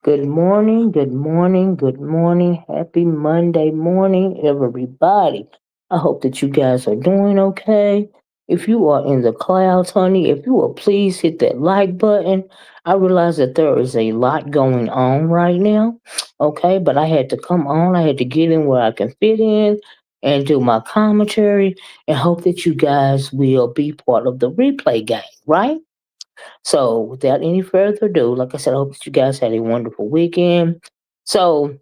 Good morning, good morning, good morning. Happy Monday morning, everybody. I hope that you guys are doing okay. If you are in the clouds, honey, if you will please hit that like button. I realize that there is a lot going on right now, okay, but I had to come on. I had to get in where I can fit in and do my commentary and hope that you guys will be part of the replay game, right? So, without any further ado, like I said, I hope that you guys had a wonderful weekend. So,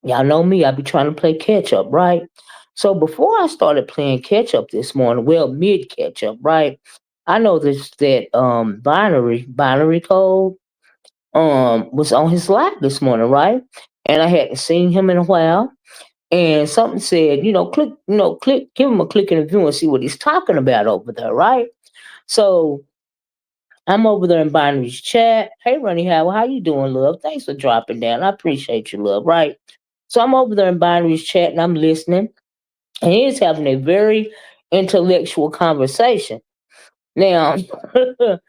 y'all know me, I be trying to play catch up, right? So, before I started playing catch up this morning, well, mid catch up, right? I know this that binary code was on his lap this morning, right? And I hadn't seen him in a while. And something said, click, give him a click in the view and see what he's talking about over there, right? So I'm over there in Binary's chat. Hey, Ronnie Howard, how you doing, love? Thanks for dropping down. I appreciate you, love. Right. So I'm over there in Binary's chat and I'm listening, and he's having a very intellectual conversation. Now, so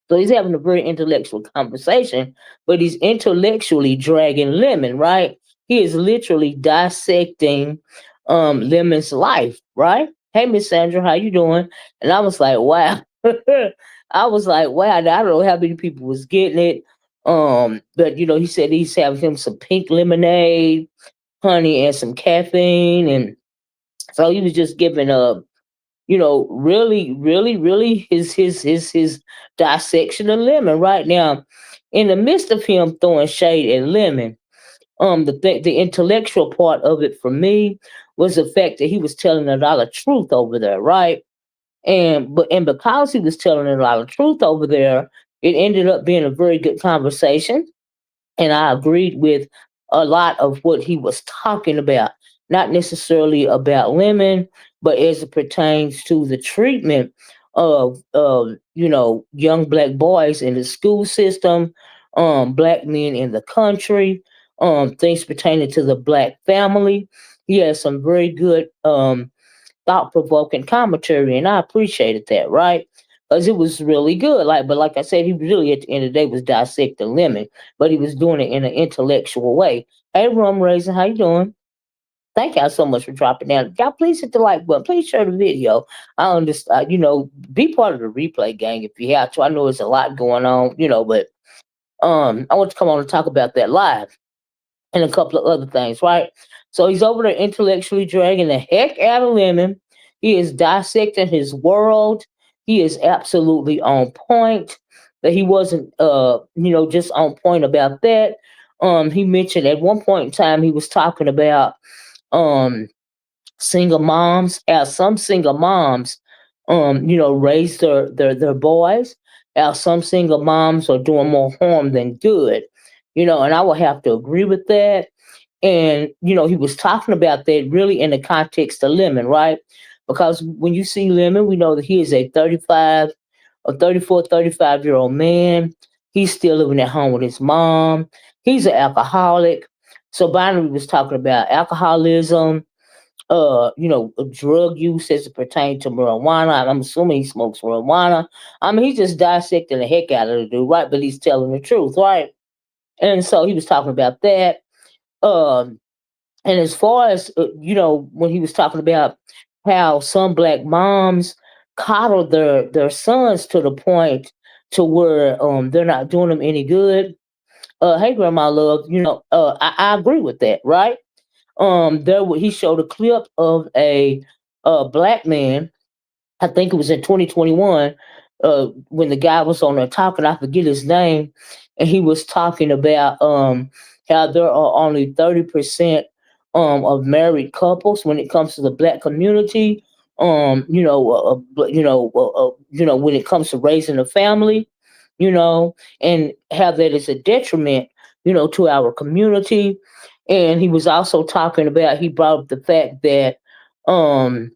he's having a very intellectual conversation, but he's intellectually dragging Lemon, right? He is literally dissecting Lemon's life, right? Hey, Miss Sandra, how you doing? And I was like, wow. I was like, wow, I don't know how many people was getting it. But he said he's having him some pink lemonade, honey, and some caffeine. And so he was just giving really, really, really his dissection of Lemon right now. In the midst of him throwing shade at Lemon, the intellectual part of it for me was the fact that he was telling a lot of truth over there, right? And because he was telling a lot of truth over there, it ended up being a very good conversation, and I agreed with a lot of what he was talking about, not necessarily about Lemon, but as it pertains to the treatment of young black boys in the school system, black men in the country, things pertaining to the black family. He has some very good thought provoking commentary, and I appreciated that, right? Because it was really good. But like I said, he really at the end of the day was dissecting Lemon, but he was doing it in an intellectual way. Hey, Rum Raisin, how you doing? Thank y'all so much for dropping down. Y'all, please hit the like button. Please share the video. I understand. Be part of the replay gang if you have to. I know there's a lot going on, but I want to come on and talk about that live and a couple of other things, right? So he's over there intellectually dragging the heck out of Lemon. He is dissecting his world. He is absolutely on point. That he wasn't, just on point about that. He mentioned at one point in time he was talking about um single moms, as some single moms, raise their boys, as some single moms are doing more harm than good, and I will have to agree with that. And, he was talking about that really in the context of Lemon, right? Because when you see Lemon, we know that he is a 35, a 34, 35-year-old man. He's still living at home with his mom. He's an alcoholic. So Binary was talking about alcoholism, drug use as it pertains to marijuana. I'm assuming he smokes marijuana. I mean, he's just dissecting the heck out of the dude, right? But he's telling the truth, right? And so he was talking about that. Um, and as far as when he was talking about how some black moms coddle their sons to the point to where they're not doing them any good. Hey, grandma, love. I agree with that, right? He showed a clip of a black man. I think it was in 2021. when the guy was on there talking, I forget his name, and he was talking about how there are only 30% of married couples when it comes to the black community. When it comes to raising a family, and how that is a detriment, to our community. And he was also talking about, he brought up the fact that um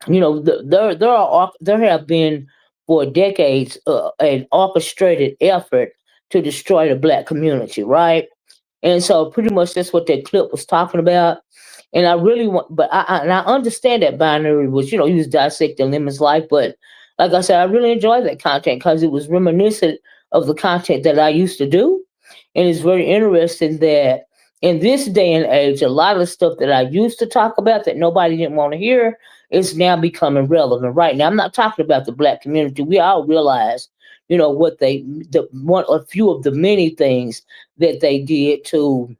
there have been for decades an orchestrated effort to destroy the black community, right? And so pretty much that's what that clip was talking about. And I really want, but I understand that Binary was, he was dissecting Lemon's life, but like I said, I really enjoyed that content because it was reminiscent of the content that I used to do. And it's very interesting that in this day and age, a lot of the stuff that I used to talk about that nobody didn't want to hear is now becoming relevant. Right now, I'm not talking about the black community. We all realize, what a few of the many things that they did to,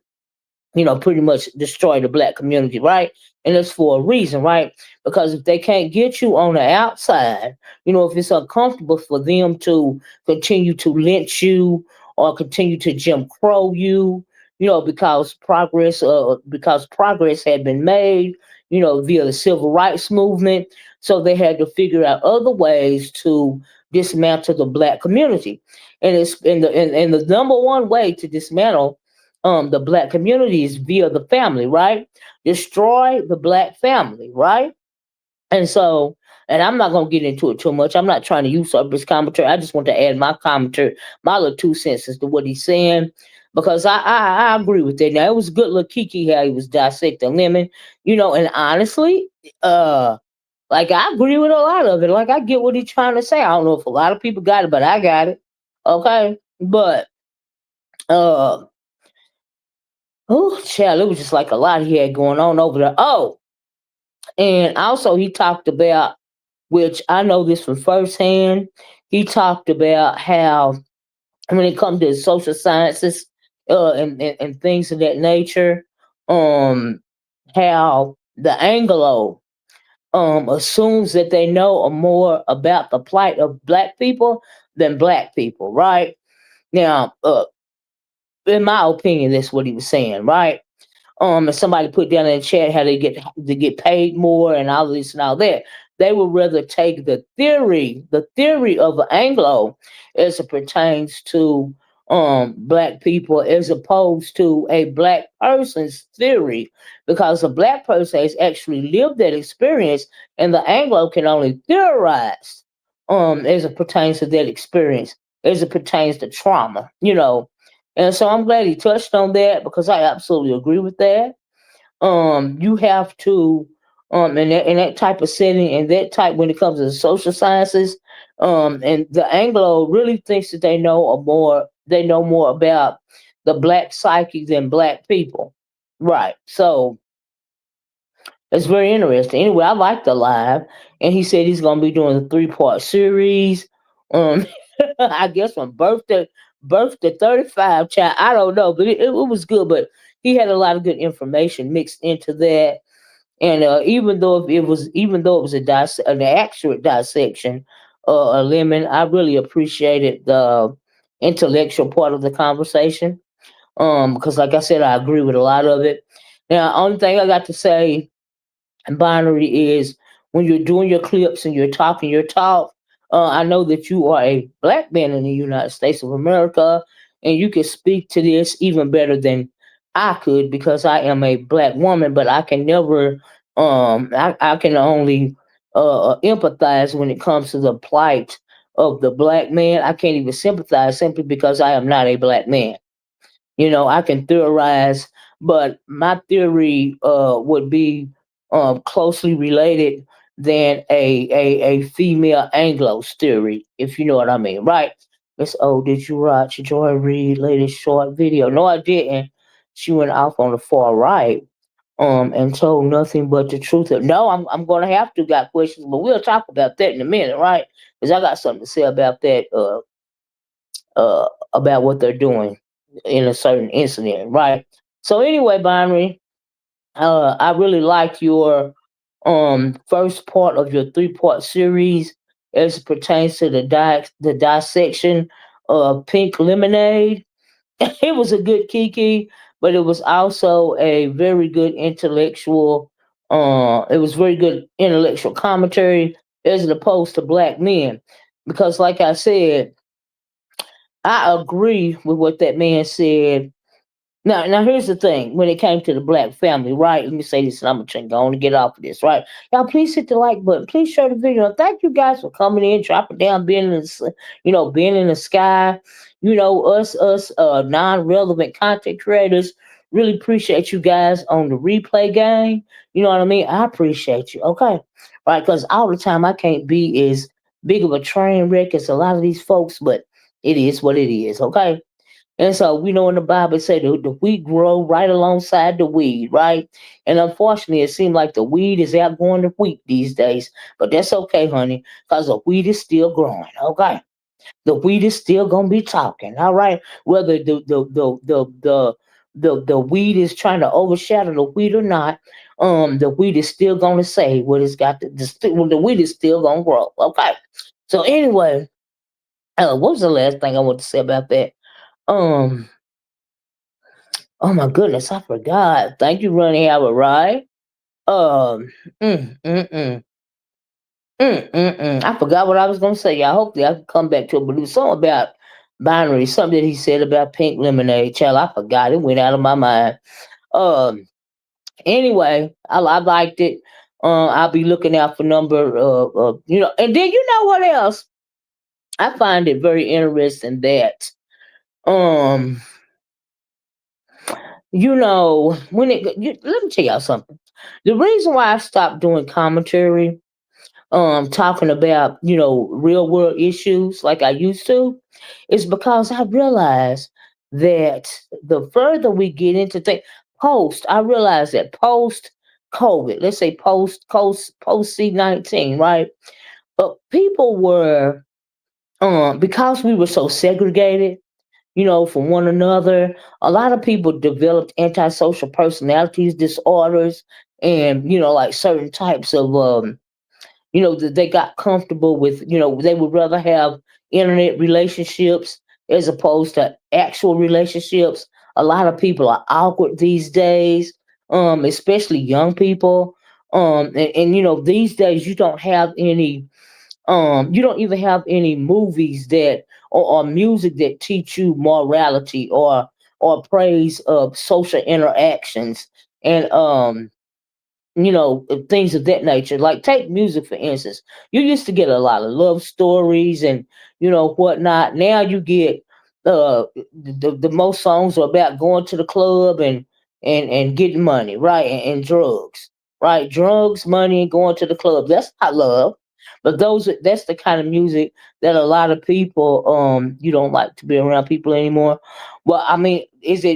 pretty much destroy the black community, right? And it's for a reason, right? Because if they can't get you on the outside, if it's uncomfortable for them to continue to lynch you or continue to Jim Crow you, because progress had been made, via the civil rights movement. So they had to figure out other ways to dismantle the black community. And it's and the number one way to dismantle the black community is via the family, right? Destroy the black family, right? And so, and I'm not gonna get into it too much. I'm not trying to usurp his commentary. I just want to add my commentary, my little 2 cents as to what he's saying, because I agree with that. Now it was good little Kiki how he was dissecting Lemon, and honestly, like I agree with a lot of it. Like I get what he's trying to say. I don't know if a lot of people got it, but I got it. Okay, but uh oh, child, it was just like a lot he had going on over there. Oh, and also he talked about, which I know this from firsthand, he talked about how when it comes to social sciences and things of that nature, um, how the Anglo assumes that they know more about the plight of black people than black people, right? Now, in my opinion, that's what he was saying, right? And somebody put down in the chat how they get paid more and all this and all that. They would rather take the theory of an Anglo as it pertains to black people as opposed to a black person's theory, because a black person has actually lived that experience and the Anglo can only theorize as it pertains to that experience, as it pertains to trauma. And so I'm glad he touched on that because I absolutely agree with that. You have to, in that type of setting and that type when it comes to the social sciences, and the Anglo really thinks that they know more about the black psyche than black people, right? So it's very interesting. Anyway, I liked the live, and he said he's gonna be doing a 3-part series. Um, I guess from birth to 35, child. I don't know, but it was good. But he had a lot of good information mixed into that. And even though it was an accurate dissection, a lemon, I really appreciated the intellectual part of the conversation. Because like I said, I agree with a lot of it. Now, only thing I got to say, Binary, is when you're doing your clips and you're talking your talk, I know that you are a black man in the United States of America, and you can speak to this even better than I could because I am a black woman, but I can never, I can only empathize when it comes to the plight of the black man. I can't even sympathize simply because I am not a black man. I can theorize, but my theory would be closely related than a female Anglo's theory, if you know what I mean, right? Miss O, did you watch Joy Reid latest short video? No, I didn't. She went off on the far right, and told nothing but the truth. No, I'm gonna have to got questions, but we'll talk about that in a minute, right? Because I got something to say about that. About what they're doing in a certain incident, right? So anyway, Binary, I really like your first part of your 3-part series. as it pertains to the dissection of pink lemonade. It was a good kiki, but it was also a very good intellectual. It was very good intellectual commentary as opposed to black men, because like I said, I agree with what that man said. Now here's the thing. When it came to the black family, right? Let me say this, and I'm gonna go on and get off of this, right? Y'all, please hit the like button. Please share the video. And thank you guys for coming in, dropping down, being in being in the sky. Us non-relevant content creators really appreciate you guys on the replay game. You know what I mean? I appreciate you. Okay, right? Because all the time I can't be as big of a train wreck as a lot of these folks, but it is what it is. Okay. And so we know in the Bible say the wheat grow right alongside the weed, right? And unfortunately, it seems like the weed is outgrowing the wheat these days. But that's okay, honey, because the wheat is still growing. Okay, the wheat is still gonna be talking. All right, whether the weed is trying to overshadow the wheat or not, the wheat is still gonna say what it's got. The wheat is still gonna grow. Okay. So anyway, what was the last thing I want to say about that? Um. Oh my goodness, I forgot. Thank you, Ronnie Howard, right? Um, mm, mm, mm, I forgot what I was gonna say. Y'all, hopefully I can come back to it. But it was something about binary, something that he said about pink lemonade. Child, I forgot. It went out of my mind. Um, anyway, I liked it. I'll be looking out for number. And then you know what else? I find it very interesting that um let me tell y'all something. The reason why I stopped doing commentary, talking about, real world issues like I used to, is because I realized that the further we get into things, I realized that post COVID, let's say post C-19, right? But people were, because we were so segregated, from one another. A lot of people developed antisocial personalities disorders, and like certain types of that they got comfortable with. They would rather have internet relationships as opposed to actual relationships. A lot of people are awkward these days, especially young people. And these days you don't even have any movies that or music that teach you morality or praise of social interactions, and things of that nature. Like take music for instance. You used to get a lot of love stories and whatnot. Now you get the most songs are about going to the club and getting money, right? And drugs, right? Drugs, money, and going to the club. That's not love. But that's the kind of music that a lot of people you don't like to be around people anymore. Well, I mean,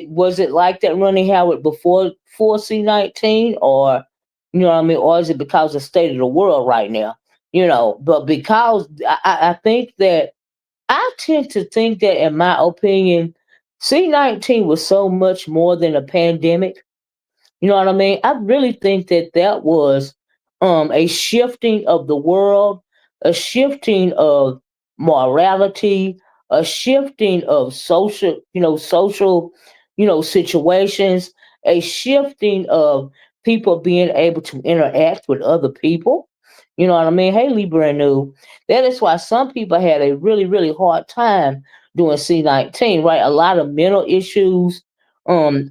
was it like that, Ronnie Howard, before C-19, or what I mean? Or is it because of the state of the world right now? But because I think that I tend to think that, in my opinion, C-19 was so much more than a pandemic. You know what I mean? I really think that that was a shifting of the world, a shifting of morality, a shifting of social situations, a shifting of people being able to interact with other people. You know what I mean? Hey, Lee Brand New. That is why some people had a really, really hard time doing C-19, right? A lot of mental issues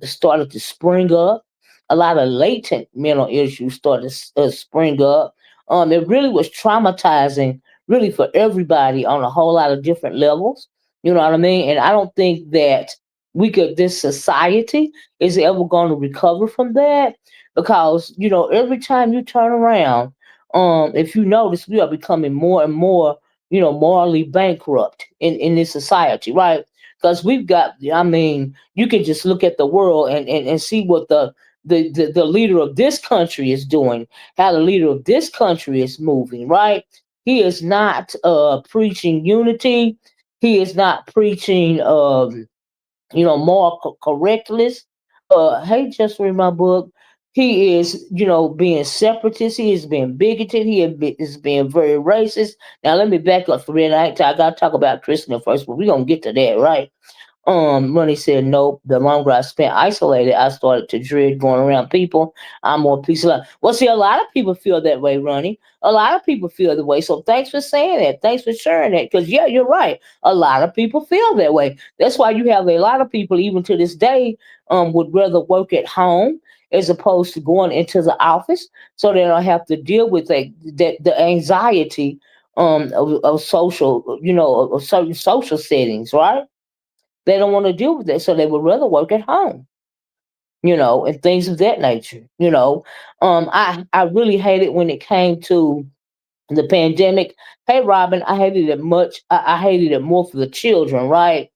started to spring up. A lot of latent mental issues started to spring up. It really was traumatizing, really, for everybody on a whole lot of different levels. You know what I mean? And I don't think that this society is ever going to recover from that, because every time you turn around, if you notice, we are becoming more and more, morally bankrupt in this society, right? Because we've got, I mean, you can just look at the world and see what the leader of this country is doing, how the leader of this country is moving, right? He is not preaching unity. He is not preaching moral correctness. Hey, just read my book. He is, being separatist. He is being bigoted. Is being very racist. Now, let me back up for a minute. I got to talk about Christian first, but we're going to get to that, right? Money said nope. The longer I spent isolated, I started to dread going around people. I'm more peaceful. Well, see, a lot of people feel that way, Ronnie. A lot of people feel the way. So thanks for saying that. Thanks for sharing that. Because yeah, you're right. A lot of people feel that way. That's why you have a lot of people, even to this day, would rather work at home as opposed to going into the office, so they don't have to deal with the anxiety of social, of certain social settings, right? They don't want to deal with that, so they would rather work at home, and things of that nature. I really hate it when it came to the pandemic. Hey, Robin, I hated it much. I hated it more for the children, right?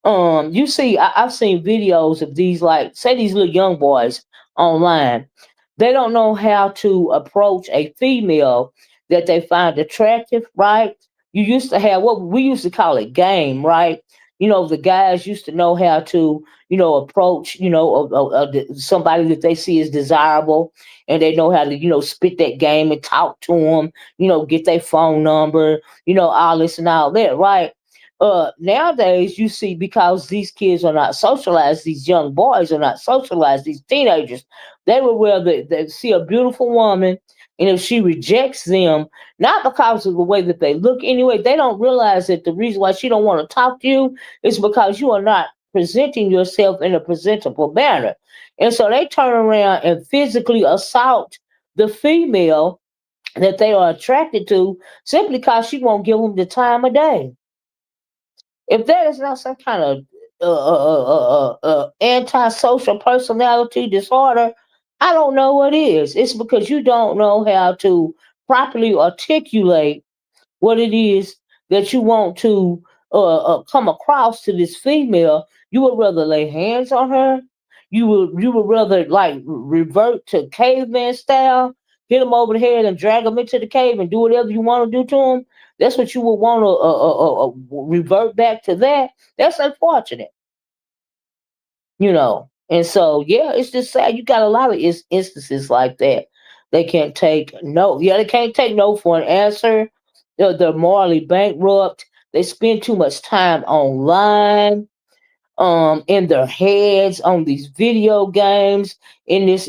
You see, I've seen videos of these, like, say, these little young boys online. They don't know how to approach a female that they find attractive, right? You used to have what we used to call it game, right? The guys used to know how to, approach, somebody that they see as desirable, and they know how to, spit that game and talk to them, get their phone number, all this and all that, right? Nowadays, you see, because these kids are not socialized, these young boys are not socialized, these teenagers, they would rather they see a beautiful woman, and if she rejects them, not because of the way that they look anyway, they don't realize that the reason why she don't want to talk to you is because you are not presenting yourself in a presentable manner. And so they turn around and physically assault the female that they are attracted to simply because she won't give them the time of day. If that is not some kind of antisocial personality disorder, I don't know what is. It's because you don't know how to properly articulate what it is that you want to come across to this female. You would rather lay hands on her. You would rather, like, revert to caveman style, hit them over the head and drag them into the cave and do whatever you want to do to them. That's what you would want to revert back to that. That's unfortunate, And so, yeah, it's just sad. You got a lot of instances like that. They can't take no. Yeah, they can't take no for an answer. They're morally bankrupt. They spend too much time online, in their heads, on these video games, in this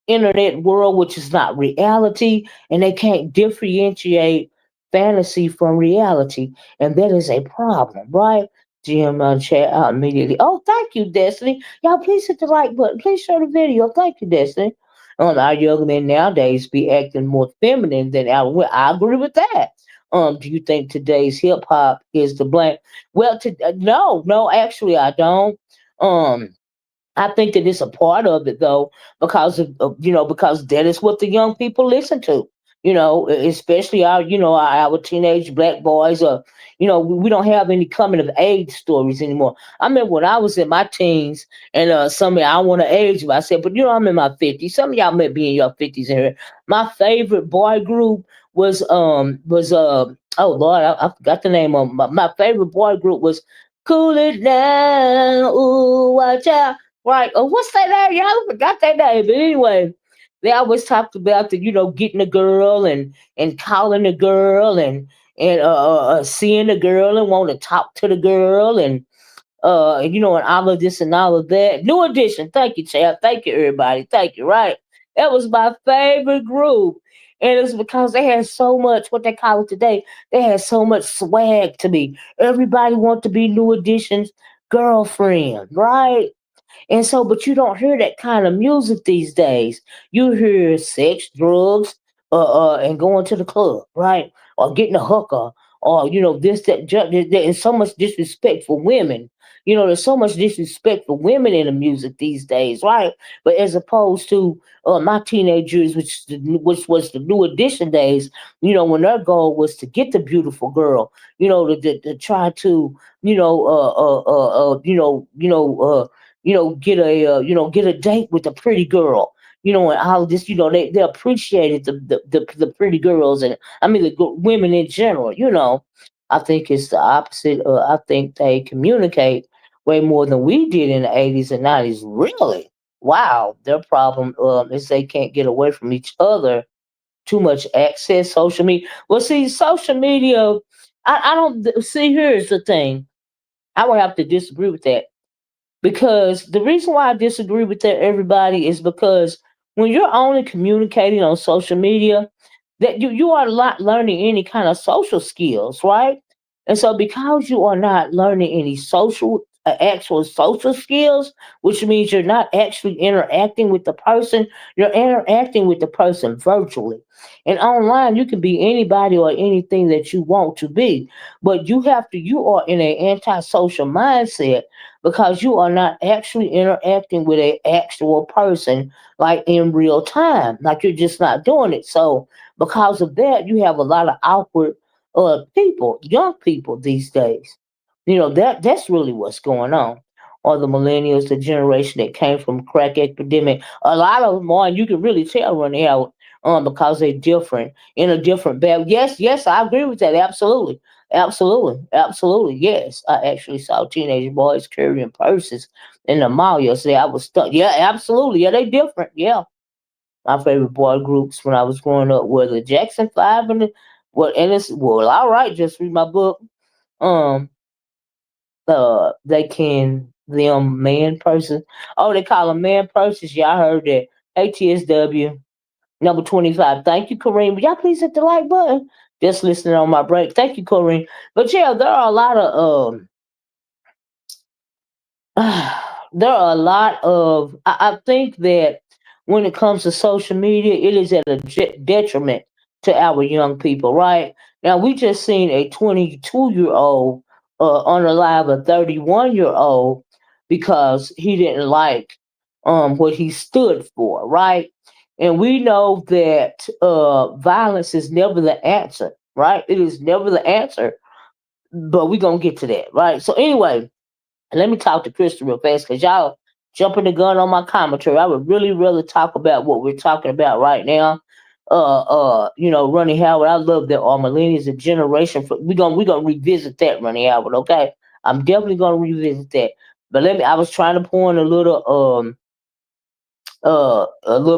internet world, which is not reality, and they can't differentiate fantasy from reality, and that is a problem, right? Jim, chat out immediately. Oh, thank you, Destiny. Y'all, please hit the like button. Please share the video. Thank you, Destiny. Our young men nowadays be acting more feminine than our women. I agree with that. Do you think today's hip hop is the blame? Well, no, no, actually, I don't. Um, I think that it's a part of it, though, because because that is what the young people listen to. Especially our teenage black boys. Or we don't have any coming of age stories anymore. I remember when I was in my teens, and some of y'all, I want to age you. I said, but I'm in my 50s. Some of y'all may be in your 50s in here. My favorite boy group was oh Lord, I forgot the name of 'em. My favorite boy group was Cool It Down, Ooh Watch Out. Right. Oh, what's that name? Y'all forgot that name. But anyway, they always talked about getting a girl and calling a girl and seeing a girl and want to talk to the girl and all of this and all of that. New Edition. Thank you, Chad. Thank you, everybody. Thank you. Right. That was my favorite group. And it's because they had so much, what they call it today, they had so much swag to me. Everybody want to be New Edition's girlfriend, right? And so, but you don't hear that kind of music these days. You hear sex, drugs, and going to the club, right? Or getting a hooker, or this, that, and so much disrespect for women. There's so much disrespect for women in the music these days, right? But as opposed to my teenagers, which was the New Edition days, when their goal was to get the beautiful girl, to try to, you know, uh, uh, uh, you know, you know, uh, get a date with a pretty girl, and all this, they appreciated the pretty girls, and I mean the women in general. I think it's the opposite. I think they communicate way more than we did in the 80s and 90s. Really? wow, their problem is they can't get away from each other. Too much access, social media. Well, see, social media. I don't see. Here's the thing. I would have to disagree with that because the reason why I disagree with that, everybody, is because when you're only communicating on social media, that you are not learning any kind of social skills, right? And so because you are not learning any actual social skills, which means you're not actually interacting with the person, you're interacting with the person virtually. And online, you can be anybody or anything that you want to be, but you are in an antisocial mindset because you are not actually interacting with an actual person like in real time. Like you're just not doing it. So because of that, you have a lot of awkward people, young people these days. That's really what's going on. Or the millennials, the generation that came from crack epidemic, a lot of them are, and you can really tell when they're out because they're different in a different bag. Yes, yes, I agree with that. Absolutely. Absolutely, absolutely, yes. I actually saw teenage boys carrying purses in the mall yesterday. I was stuck. Yeah, absolutely. Yeah, they different. Yeah, my favorite boy groups when I was growing up were the Jackson Five and well, all right. Just read my book. Um, they can them man person. Oh, they call them man persons. Yeah, I heard that. ATSW number 25. Thank you, Kareem. Would y'all please hit the like button? Just listening on my break. Thank you, Kareem. But yeah, there are a lot of there are a lot of I think that when it comes to social media, it is at a detriment to our young people. Right now, we just seen a 22-year-old unalive a 31-year-old because he didn't like what he stood for. Right, and we know that violence is never the answer. Right, it is never the answer. But we're gonna get to that. Right. So anyway, let me talk to Christa real fast because y'all jumping the gun on my commentary. I would really rather talk about what we're talking about right now. Ronnie Howard. I love that our millennials a generation for we gonna revisit that, Ronnie Howard, okay? I'm definitely gonna revisit that. But I was trying to point a little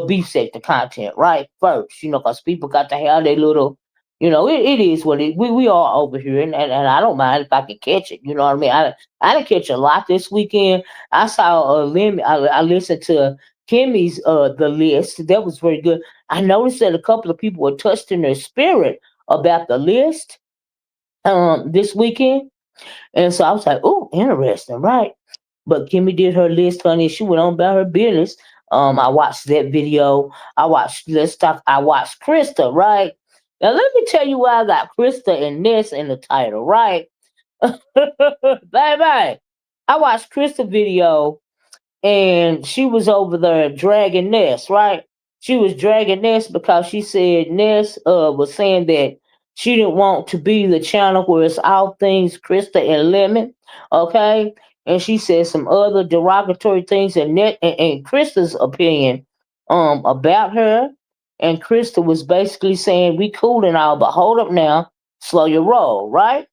beef sector content right first, because people got to have their little, it is what we are over here, and I don't mind if I can catch it. You know what I mean? I didn't catch a lot this weekend. I saw I listened to Kimmy's the list. That was very good. I noticed that a couple of people were touched in their spirit about the list this weekend. And so I was like, oh, interesting, right? But Kimmy did her list, honey. She went on about her business. I watched that video. I watched Christa, right? Now let me tell you why I got Christa and Ness in the title, right? Bye. I watched Christa video and she was over there dragging Ness, right? She was dragging Ness because she said Ness was saying that she didn't want to be the channel where it's all things Krista and Lemon, okay? And she said some other derogatory things in Krista's opinion about her. And Krista was basically saying, we cool and all, but hold up now, slow your roll, right?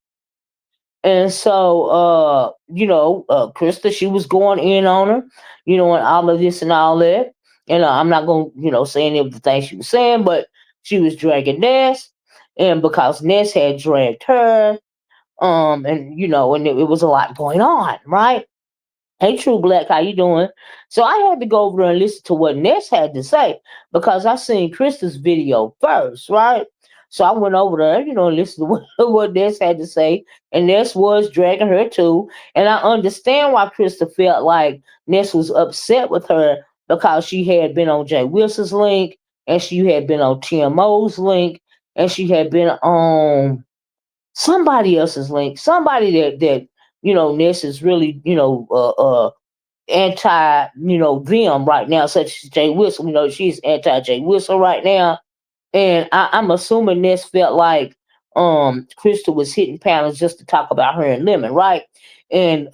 And so, Krista, she was going in on her, and all of this and all that. And I'm not going to, say any of the things she was saying, but she was dragging Ness. And because Ness had dragged her, and it was a lot going on, right? Hey, True Black, how you doing? So I had to go over there and listen to what Ness had to say because I seen Krista's video first, right? So I went over there, and listened to what Ness had to say, and Ness was dragging her too. And I understand why Krista felt like Ness was upset with her because she had been on Jay Wilson's link, and she had been on TMO's link, and she had been on somebody else's link, somebody that Ness is really anti them right now, such as Jay Wilson. She's anti Jay Wilson right now, and I'm assuming Ness felt like Crystal was hitting panels just to talk about her and Lemon, right? And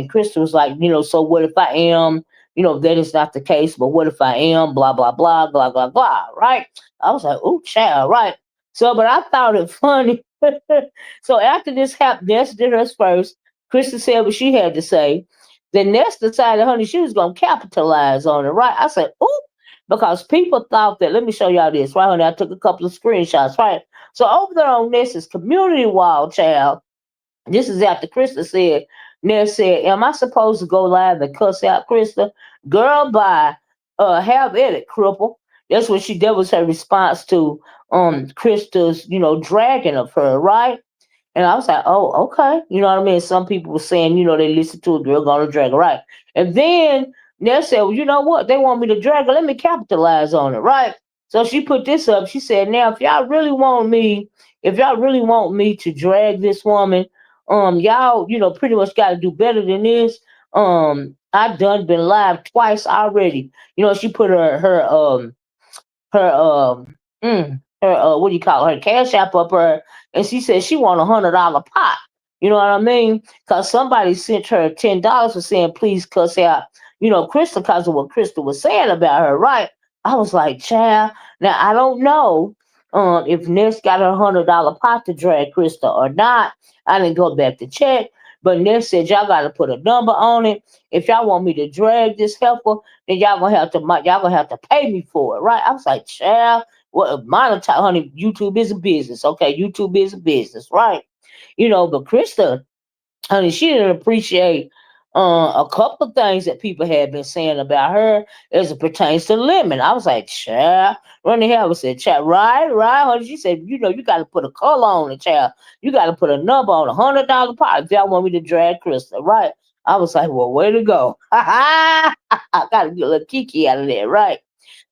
Crystal was like, so what if I am, that is not the case, but what if I am, blah blah blah blah blah blah, right? I was like, oh child, right? So, but I thought it funny. So after this happened, Ness did hers first. Crystal said what she had to say, Then Ness decided, honey, she was gonna capitalize on it, right? I said, oop, because people thought that. Let me show y'all this, right, honey. I took a couple of screenshots, right? So over there on Ness's community wall, child, this is after Christa said, Ness said, am I supposed to go live and cuss out Christa? Girl, bye. Have at it, cripple. That was her response to Christa's, dragging of her, right? And I was like, oh, okay. You know what I mean? Some people were saying, they listen to a girl gonna drag her, right? And then they said, well, you know what? They want me to drag her. Let me capitalize on it, right? So she put this up. She said, now, if y'all really want me to drag this woman, y'all, pretty much got to do better than this. I done been live twice already. She put her her what do you call it, her cash app up her, and she said she want $100 pot. You know what I mean? Because somebody sent her $10 for saying please cuss out, Krista, because of what Krista was saying about her, right? I was like, child, now I don't know if Ness got her $100 pot to drag Krista or not. I didn't go back to check. But Ness said y'all gotta put a number on it. If y'all want me to drag this heifer, then y'all gonna have to pay me for it, right? I was like, child, what monetize, honey? YouTube is a business, okay? YouTube is a business, right? But Krista, honey, she didn't appreciate a couple of things that people had been saying about her as it pertains to Lemon. I was like, child. Ronnie Howard said, child, right, honey. She said, you got to put a color on it, child. You got to put a number on $100 pot if y'all want me to drag Krista, right? I was like, well, way to go. I got to get a little kiki out of that, right?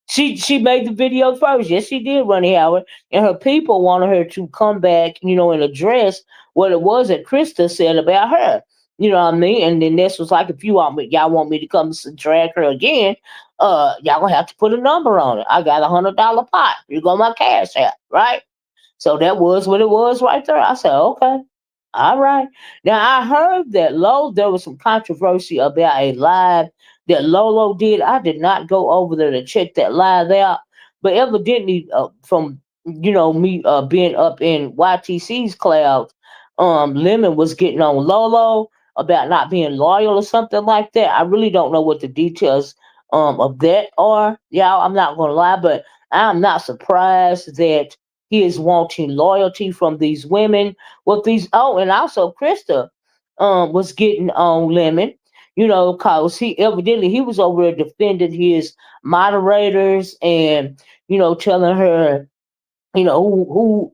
She made the video first. Yes, she did, Ronnie Howard. And her people wanted her to come back, and address what it was that Krista said about her. You know what I mean? And then Ness was like, if y'all want me to come drag her again, y'all gonna have to put a number on it. I got $100 pot. You go my cash app, right? So that was what it was right there. I said, okay. All right. Now I heard that there was some controversy about a live that Lolo did. I did not go over there to check that live out, but evidently, from me being up in YTC's clouds, Lemon was getting on Lolo about not being loyal or something like that. I really don't know what the details of that are. Yeah, I'm not gonna lie, but I'm not surprised that he is wanting loyalty from these women. And also Krista was getting on Lemon, cause he was over there defending his moderators and telling her who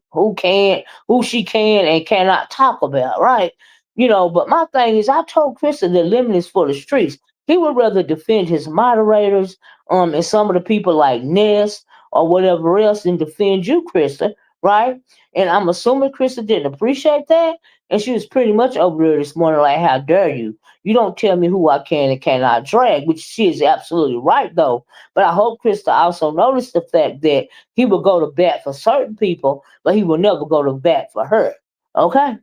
she can and cannot talk about, right? But my thing is, I told Krista that Lemon is for the streets. He would rather defend his moderators, and some of the people like Ness or whatever else than defend you, Krista, right? And I'm assuming Krista didn't appreciate that, and she was pretty much over there this morning like, how dare you? You don't tell me who I can and cannot drag, which she is absolutely right though. But I hope Krista also noticed the fact that he would go to bat for certain people, but he will never go to bat for her. Okay?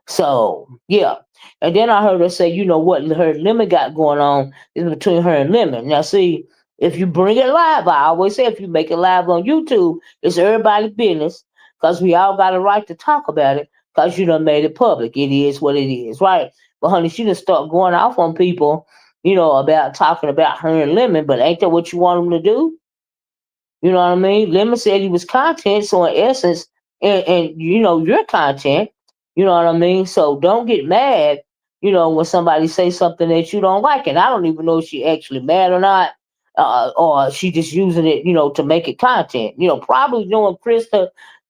So, yeah. And then I heard her say, what her Lemon got going on is between her and Lemon. Now, see, if you bring it live, I always say if you make it live on YouTube, it's everybody's business because we all got a right to talk about it because you done made it public. It is what it is, right? But, honey, she just start going off on people, about talking about her and Lemon, but ain't that what you want them to do? You know what I mean? Lemon said he was content, so in essence, and your content. You know what I mean? So don't get mad, when somebody say something that you don't like, and I don't even know if she actually mad or not, or she just using it, to make it content. Probably knowing Krista,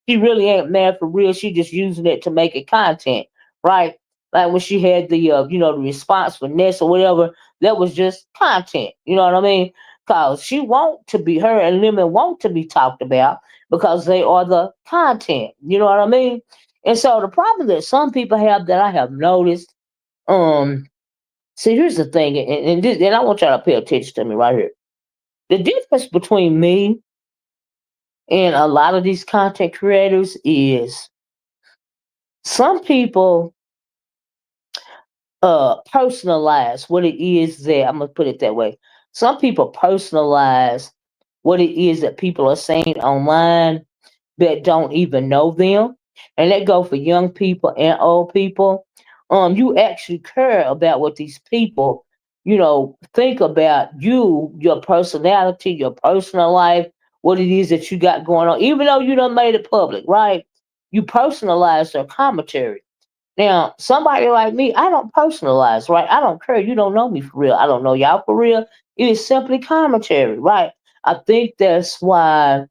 she really ain't mad for real. She just using it to make it content, right? Like when she had the response for Ness or whatever, that was just content. You know what I mean? Because her and Lemon want to be talked about because they are the content. You know what I mean? And so the problem that some people have that I have noticed, um, see, here's the thing, and I want y'all to pay attention to me right here. The difference between me and a lot of these content creators is some people personalize what it is that I'm gonna put it that way. Some people personalize what it is that people are saying online that don't even know them. And that go for young people and old people. You actually care about what these people, think about you, your personality, your personal life, what it is that you got going on, even though you done made it public, right? You personalize their commentary. Now, somebody like me, I don't personalize, right? I don't care. You don't know me for real. I don't know y'all for real. It is simply commentary, right? I think that's why,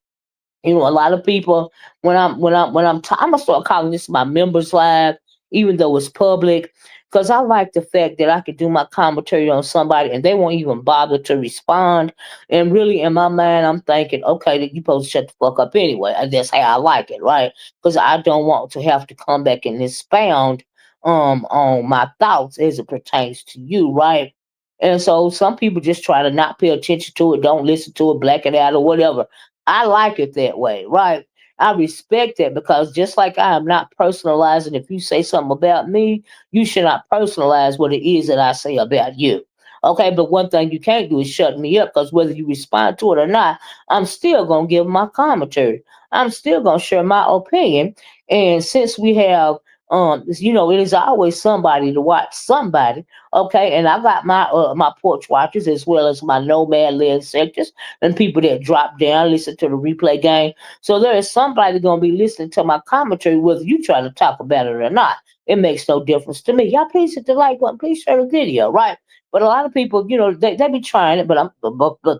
a lot of people, I'm gonna start calling this my members live, even though it's public, because I like the fact that I could do my commentary on somebody and they won't even bother to respond. And really, in my mind, I'm thinking, okay, that you supposed to shut the fuck up anyway. And that's how I like it, right? Because I don't want to have to come back and expound on my thoughts as it pertains to you, right? And so some people just try to not pay attention to it, don't listen to it, black it out or whatever. I like it that way, right? I respect that because just like I am not personalizing, if you say something about me, you should not personalize what it is that I say about you. Okay, but one thing you can't do is shut me up because whether you respond to it or not, I'm still going to give my commentary. I'm still going to share my opinion. And since we have, it is always somebody to watch somebody. Okay, and I got my porch watchers as well as my nomad land sectors and people that drop down, listen to the replay game. So there is somebody going to be listening to my commentary, whether you try to talk about it or not. It makes no difference to me. Y'all please hit the like button. Please share the video, right? But a lot of people, they be trying it. But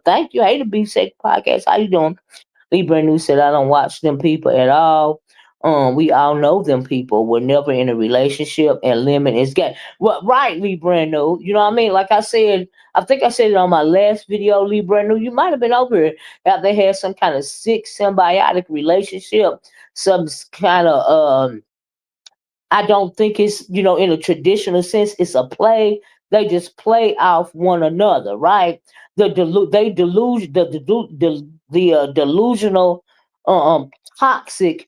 thank you. Hey, the Beef Sake Podcast. How you doing? Lee Brand New said, I don't watch them people at all. We all know them people. We're never in a relationship and limit is gay. Well, right, Lee Brand New. You know what I mean? Like I said, I think I said it on my last video, Lee Brand New. You might have been over here after they had some kind of sick symbiotic relationship, some kind of I don't think it's, in a traditional sense, it's a play. They just play off one another, right? They delude delusional, um, toxic,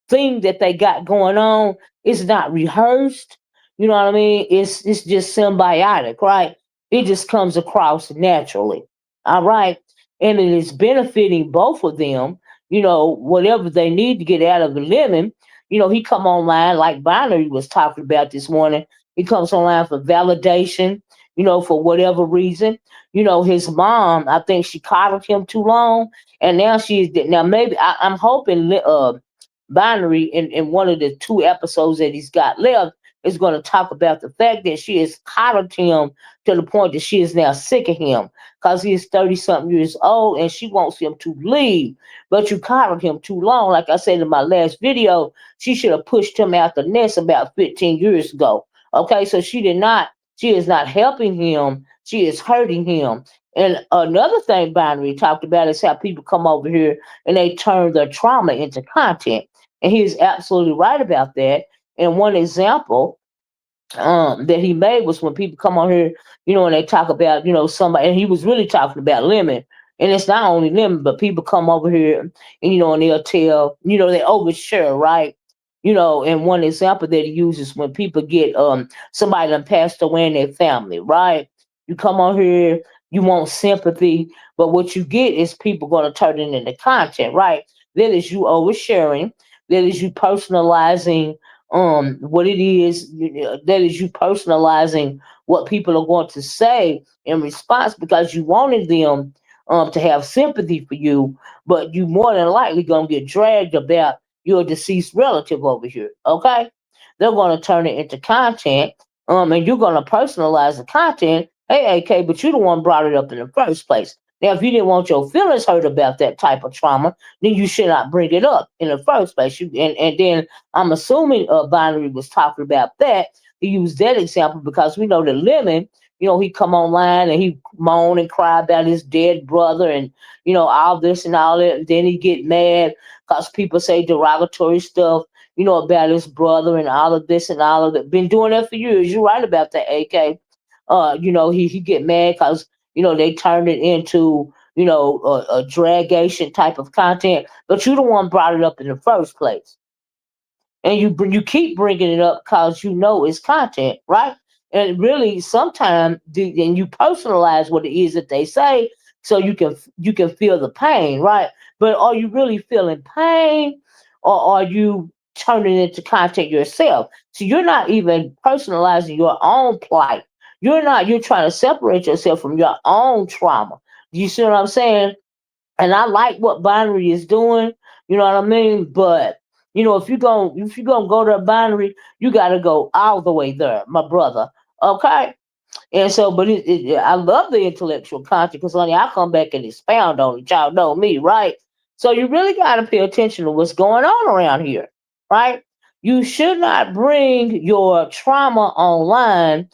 thing that they got going on is not rehearsed. You know what I mean? It's just symbiotic, right? It just comes across naturally. All right. And it is benefiting both of them, whatever they need to get out of the lemon. He come online like Binary was talking about this morning. He comes online for validation, for whatever reason. His mom, I think she coddled him too long, and now maybe I'm hoping Binary in one of the two episodes that he's got left is going to talk about the fact that she has coddled him to the point that she is now sick of him because he is 30 something years old and she wants him to leave. But you coddled him too long. Like I said in my last video, she should have pushed him out the nest about 15 years ago. Okay, so she is not helping him, she is hurting him. And another thing Binary talked about is how people come over here and they turn their trauma into content. And he is absolutely right about that. And one example that he made was when people come on here, and they talk about, somebody, and he was really talking about lemon. And it's not only lemon, but people come over here and, and they'll tell, they overshare, right? And one example that he uses when people get somebody that passed away in their family, right? You come on here, you want sympathy, but what you get is people going to turn it into content, right? That is you oversharing, that is you personalizing what it is, that is you personalizing what people are going to say in response because you wanted them to have sympathy for you, but you more than likely gonna get dragged about your deceased relative over here. Okay, they're gonna turn it into content, and you're gonna personalize the content. Hey, AK, but you the one brought it up in the first place. Now, if you didn't want your feelings hurt about that type of trauma, then you should not bring it up in the first place. And then I'm assuming Binary was talking about that. He used that example because we know that Lemon, he come online and he moan and cry about his dead brother and, all this and all that. And then he get mad because people say derogatory stuff, about his brother and all of this and all of that. Been doing that for years. You're right about that, AK. He get mad because, they turned it into, a dragation type of content, but you the one brought it up in the first place, and you keep bringing it up because it's content, right? And really, sometimes and you personalize what it is that they say, so you can feel the pain, right? But are you really feeling pain, or are you turn it into content yourself. So you're not even personalizing your own plight. You're trying to separate yourself from your own trauma. You see what I'm saying? And I like what Binary is doing. You know what I mean? But if you're gonna go to a Binary, you gotta go all the way there, my brother. Okay? And so, but I love the intellectual content because, honey, I come back and expound on it. Y'all know me, right? So you really got to pay attention to what's going on around here, right? You should not bring your trauma online,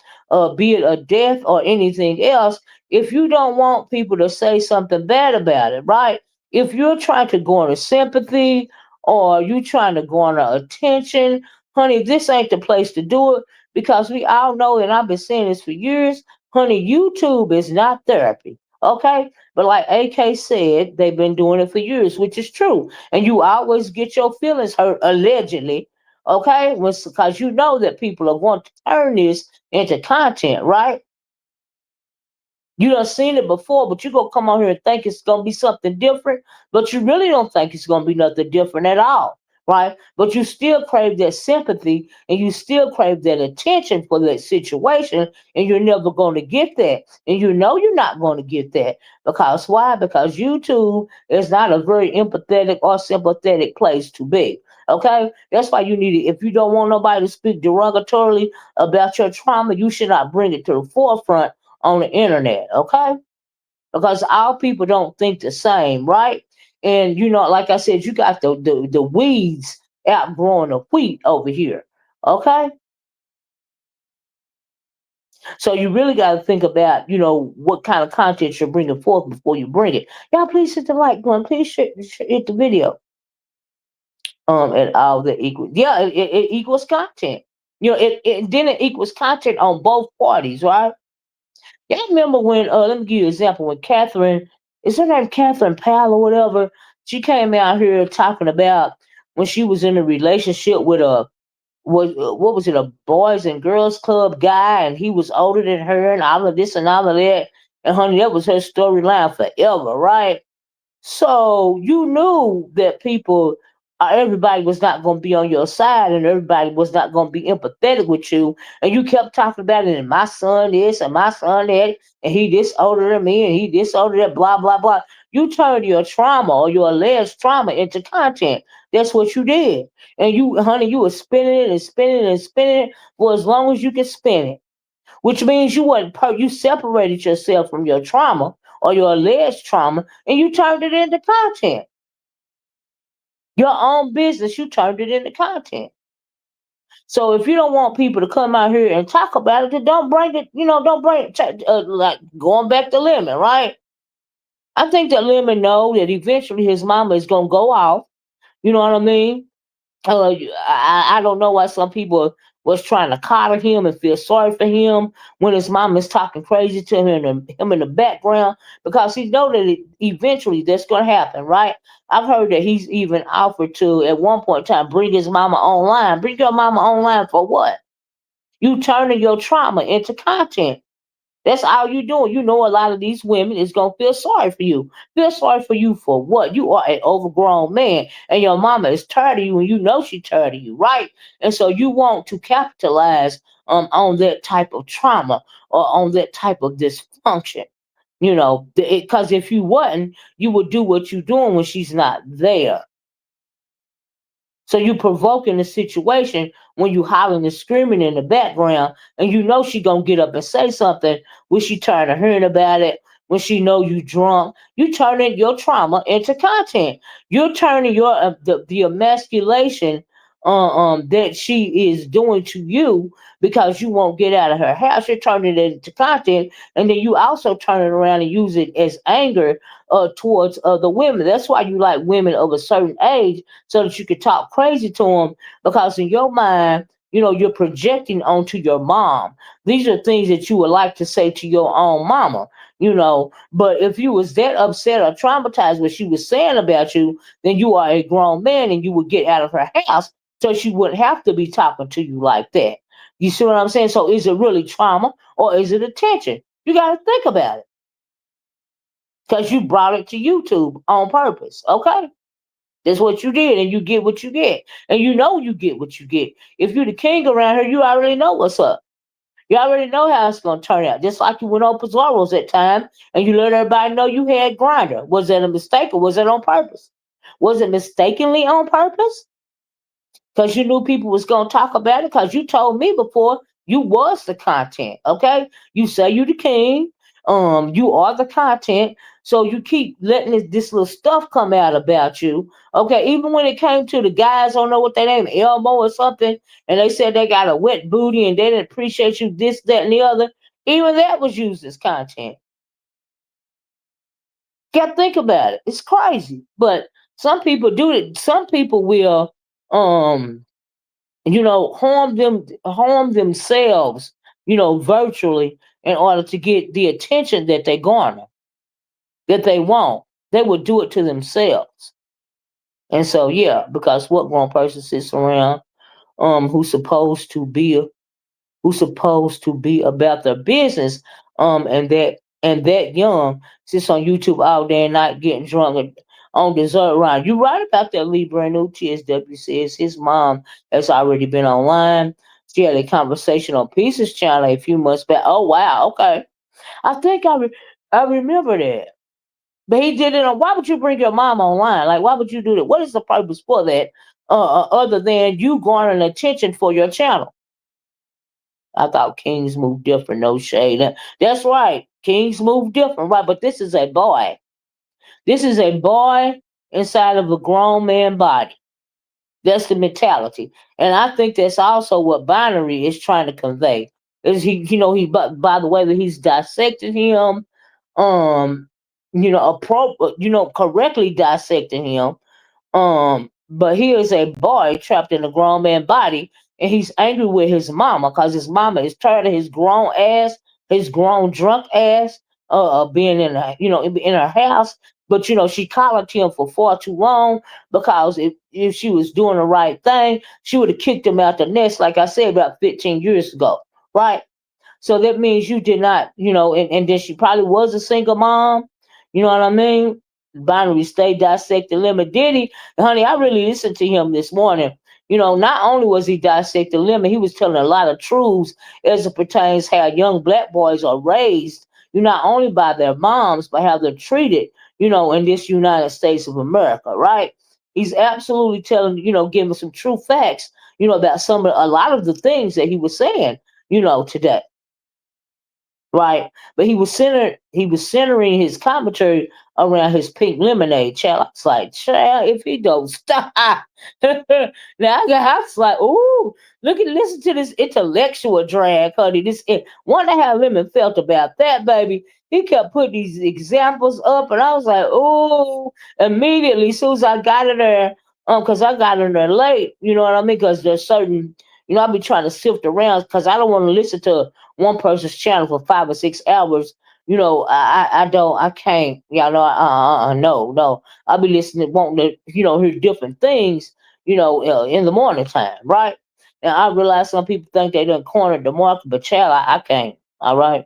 be it a death or anything else, if you don't want people to say something bad about it, right? If you're trying to garner sympathy or you trying to garner attention, honey, this ain't the place to do it because we all know, and I've been saying this for years, honey, YouTube is not therapy. Okay? But like AK said, they've been doing it for years, which is true. And you always get your feelings hurt, allegedly. Okay? Because you know that people are going to turn this into content, right? You done seen it before, but you gonna come on here and think it's gonna be something different, but you really don't think it's gonna be nothing different at all, right? But you still crave that sympathy and you still crave that attention for that situation, and you're never gonna get that. And you know you're not gonna get that. Because why? Because YouTube is not a very empathetic or sympathetic place to be. Okay? That's why you need it. If you don't want nobody to speak derogatorily about your trauma, you should not bring it to the forefront on the internet, okay? Because all people don't think the same, right? And like I said, you got the weeds outgrowing the wheat over here, okay? So you really got to think about, what kind of content you're bringing forth before you bring it. Y'all, please hit the like button. Please hit the video. And all the equal, yeah, it equals content. It equals content on both parties, right? Yeah, I remember when, let me give you an example, when Catherine, is her name Catherine Powell or whatever, she came out here talking about when she was in a relationship with what was it, a boys and girls club guy, and he was older than her, and all of this and all of that. And honey, that was her storyline forever, right? So you knew that everybody was not going to be on your side, and everybody was not going to be empathetic with you. And you kept talking about it, and my son this, and my son that, and he this older than me, and he this older than blah blah blah. You turned your trauma or your alleged trauma into content. That's what you did. And you, honey, you were spinning it and spinning it and spinning it for as long as you could spin it, which means you separated yourself from your trauma or your alleged trauma, and you turned it into content. Your own business, you turned it into content. So if you don't want people to come out here and talk about it, then don't bring it. Don't bring it. Like going back to Lemon, right? I think that Lemon know that eventually his mama is gonna go off. You know what I mean? I don't know why some people was trying to coddle him and feel sorry for him when his mom is talking crazy to him in the background, because he know that eventually that's going to happen, right? I've heard that he's even offered to, at one point in time, bring his mama online. Bring your mama online for what? You turning your trauma into content. That's all you doing. You know, a lot of these women is gonna feel sorry for you. Feel sorry for you for what? You are an overgrown man, and your mama is tired of you, and you know she's tired of you, right? And so you want to capitalize on that type of trauma or on that type of dysfunction. Because if you wasn't, you would do what you're doing when she's not there. So you provoking the situation when you hollering and screaming in the background, and you know she gonna get up and say something when she tired of hearing about it. When she know you drunk, you turning your trauma into content. You're turning the emasculation that she is doing to you because you won't get out of her house. You're turning it into content, and then you also turn it around and use it as anger towards other women. That's why you like women of a certain age, so that you could talk crazy to them, because in your mind, you're projecting onto your mom. These are things that you would like to say to your own mama. But if you was that upset or traumatized what she was saying about you, then you are a grown man and you would get out of her house so she wouldn't have to be talking to you like that. You see what I'm saying? So is it really trauma or is it attention? You got to think about it, because you brought it to YouTube on purpose. Okay? That's what you did, and you get what you get. And you get what you get. If you're the king around here, you already know what's up. You already know how it's gonna turn out. Just like you went on Pizarro's that time and you let everybody know you had grinder. Was that a mistake or was it on purpose? Was it mistakenly on purpose? Because you knew people was gonna talk about it. Because you told me before you was the content. Okay, you say you the king. You are the content. So you keep letting this little stuff come out about you. Okay, even when it came to the guys, I don't know what their name, Elmo or something, and they said they got a wet booty and they didn't appreciate you, this, that, and the other. Even that was used as content. Gotta think about it. It's crazy. But some people do it. Some people will harm themselves, virtually in order to get the attention that they garner, that they want. They would do it to themselves. And so yeah, because what grown person sits around who's supposed to be about their business, and that young sits on YouTube all day and night getting drunk on dessert rhyme. You right about that, Lee Brand. TSW says his mom has already been online. She had a conversation on Pieces channel a few months back. Oh wow, okay. I think I remember that. But he did it on. Why would you bring your mom online? Like, why would you do that? What is the purpose for that? Other than you garnering attention for your channel. I thought kings move different, no shade. That's right. Kings move different, right? But this is a boy. This is a boy inside of a grown man body. That's the mentality. And I think that's also what binary is trying to convey. Is by the way that he's dissected him, um, correctly dissecting him, but he is a boy trapped in a grown man body, and he's angry with his mama because his mama is tired of his grown ass, his grown drunk ass, being in her house. But she collared him for far too long because if she was doing the right thing, she would have kicked him out the nest, like I said about 15 years ago, right? So that means you did not, and then she probably was a single mom. You know what I mean? Binary stay dissected limit. Did he? Honey, I really listened to him this morning. Not only was he dissecting limit, he was telling a lot of truths as it pertains how young black boys are raised, not only by their moms, but how they're treated, in this United States of America, right? He's absolutely telling, giving some true facts, about a lot of the things that he was saying, today, right? But he was centering his commentary around his pink lemonade. Child, I was like, child, if he don't stop. Now I was like, ooh, listen to this intellectual drag, honey. Wonder how Lemon felt about that, baby. He kept putting these examples up, and I was like, ooh, immediately, as soon as I got in there, because I got in there late, you know what I mean? Because there's certain, I be trying to sift around because I don't want to listen to one person's channel for 5 or 6 hours. I can't. Yeah, no, no. I'll be listening, wanting to, hear different things, in the morning time, right? Now I realize some people think they done cornered the market, but child, I can't. All right,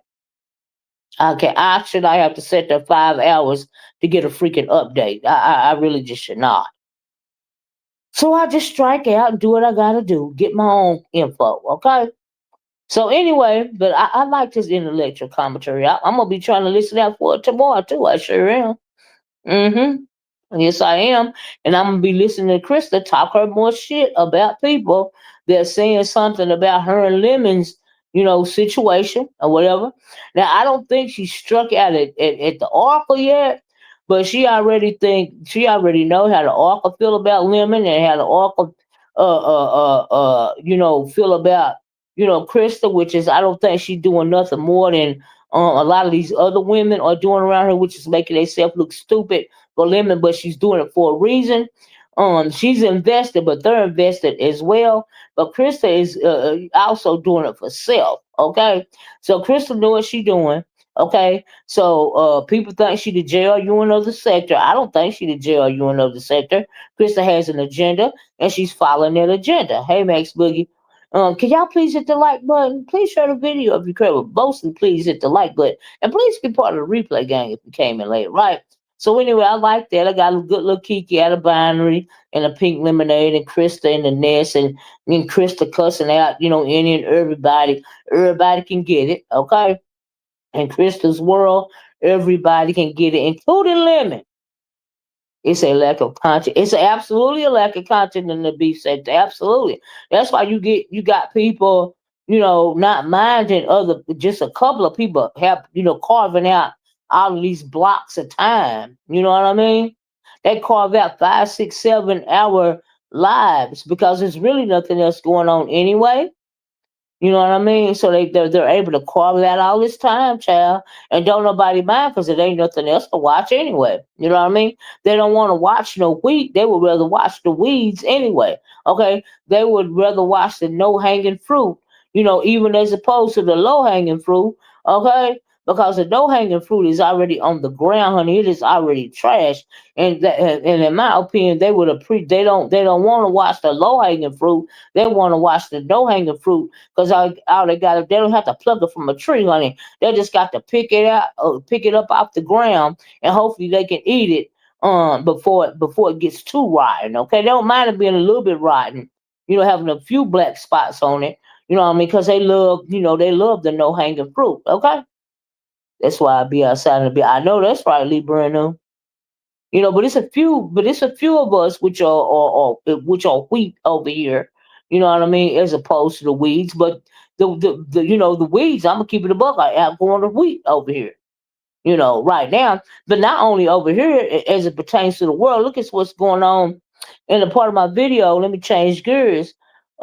I can't. I have to sit there 5 hours to get a freaking update. I really just should not. So I just strike out and do what I gotta do, get my own info. Okay. So anyway, but I like this intellectual commentary. I'm gonna be trying to listen out for it tomorrow too. I sure am. Yes, I am, and I'm gonna be listening to Christa talk her more shit about people that saying something about her and Lemon's, situation or whatever. Now I don't think she struck out at the Oracle yet, but she already know how the Oracle feel about Lemon and how the Oracle feel about Krista, which is I don't think she's doing nothing more than a lot of these other women are doing around her, which is making themselves look stupid for Lemon, but she's doing it for a reason. She's invested, but they're invested as well. But Krista is also doing it for self. Okay, so Krista know what she's doing. Okay, so people think she the JRU of the sector. I don't think she the JRU of the sector. Krista has an agenda, and she's following that agenda. Hey, Max Boogie. Can y'all please hit the like button? Please share the video if you care. But mostly, please hit the like button. And please be part of the replay gang if you came in late, right? So anyway, I like that. I got a good little Kiki out of binary and a pink lemonade and Krista and the Ness and Krista cussing out, any and everybody. Everybody can get it, okay? In Krista's world, everybody can get it, including Lemon. It's a lack of conscience. It's absolutely a lack of conscience in the beef sector. Absolutely. That's why you got people, not minding other. Just a couple of people have, carving out all of these blocks of time. You know what I mean? They carve out 5, 6, 7 hour lives because there's really nothing else going on anyway. You know what I mean? So they're able to carve out all this time, child, and don't nobody mind because it ain't nothing else to watch anyway. You know what I mean? They don't want to watch no wheat. They would rather watch the weeds anyway. Okay, they would rather watch the no hanging fruit. Even as opposed to the low hanging fruit. Okay, because the no hanging fruit is already on the ground, honey. It is already trash. And in my opinion, they would they don't want to watch the low hanging fruit. They want to watch the no hanging fruit because all they don't have to pluck it from a tree, honey. They just got to pick it up off the ground, and hopefully they can eat it before it gets too rotten. Okay, they don't mind it being a little bit rotten, having a few black spots on it. You know what I mean? Because they love the no hanging fruit. Okay, that's why I be outside and be. I know that's right, Lee Bruno. But it's a few of us which are wheat over here. You know what I mean, as opposed to the weeds. But the weeds, I'm gonna keep it a buck. I outgrowing the wheat over here. Right now. But not only over here as it pertains to the world. Look at what's going on in the part of my video. Let me change gears.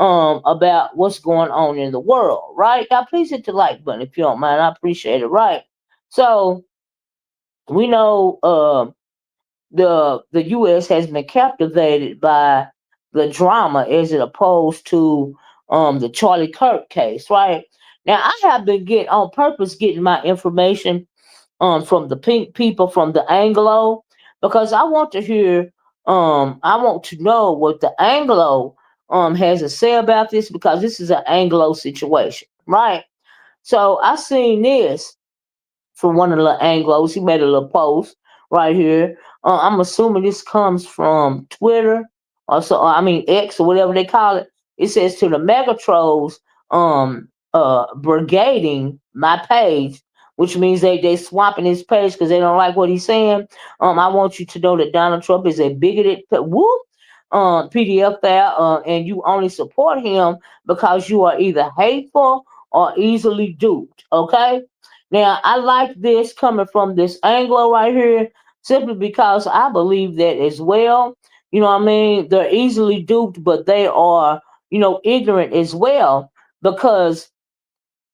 About what's going on in the world. Right now, please hit the like button if you don't mind. I appreciate it. Right. So we know. The U.S. has been captivated by the drama as it opposed to the Charlie Kirk case, right? Now I have been getting on purpose getting my information from the pink people from the Anglo because I want to hear I want to know what the Anglo has to say about this because this is an Anglo situation, right? So I seen this from one of the Anglos. He made a little post right here. I'm assuming this comes from Twitter I mean X or whatever they call it. It says to the mega trolls, brigading my page, which means they swapping his page because they don't like what he's saying. I want you to know that Donald Trump is a bigoted whoop PDF file, and you only support him because you are either hateful or easily duped. Okay, now, I like this coming from this Anglo right here simply because I believe that as well. You know what I mean? They're easily duped, but they are, ignorant as well because,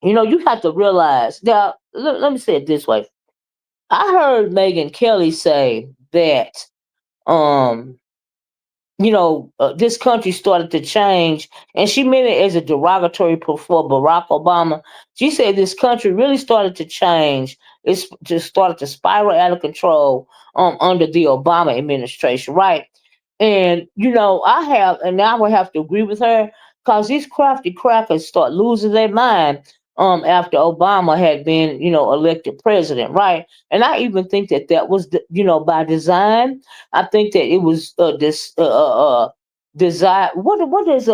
you have to realize. Now, let me say it this way. I heard Megan Kelly say that um this country started to change, and she meant it as a derogatory for Barack Obama. She said this country really started to change. It's just started to spiral out of control under the Obama administration, right? And I would have to agree with her because these crafty crackers start losing their mind after Obama had been, elected president, right? And I even think that was, by design. I think that it was this design. What is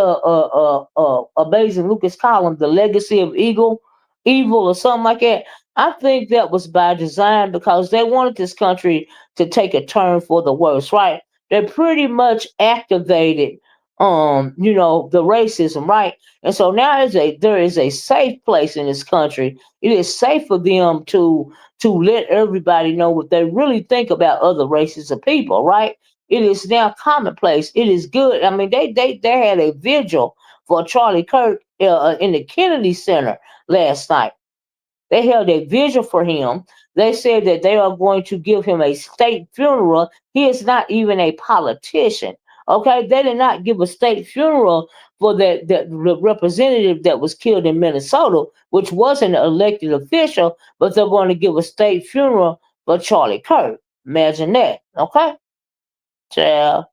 amazing Lucas column, the legacy of evil or something like that. I think that was by design because they wanted this country to take a turn for the worse, right? They pretty much activated the racism, right? And so now there is a safe place in this country. It is safe for them to let everybody know what they really think about other races of people, right? It is now commonplace. It is good. I mean, they had a vigil for Charlie Kirk in the Kennedy Center last night. They held a vigil for him. They said that they are going to give him a state funeral. He is not even a politician. Okay, they did not give a state funeral for that representative that was killed in Minnesota, which was an elected official, but they're going to give a state funeral for Charlie Kirk. Imagine that. Okay, child.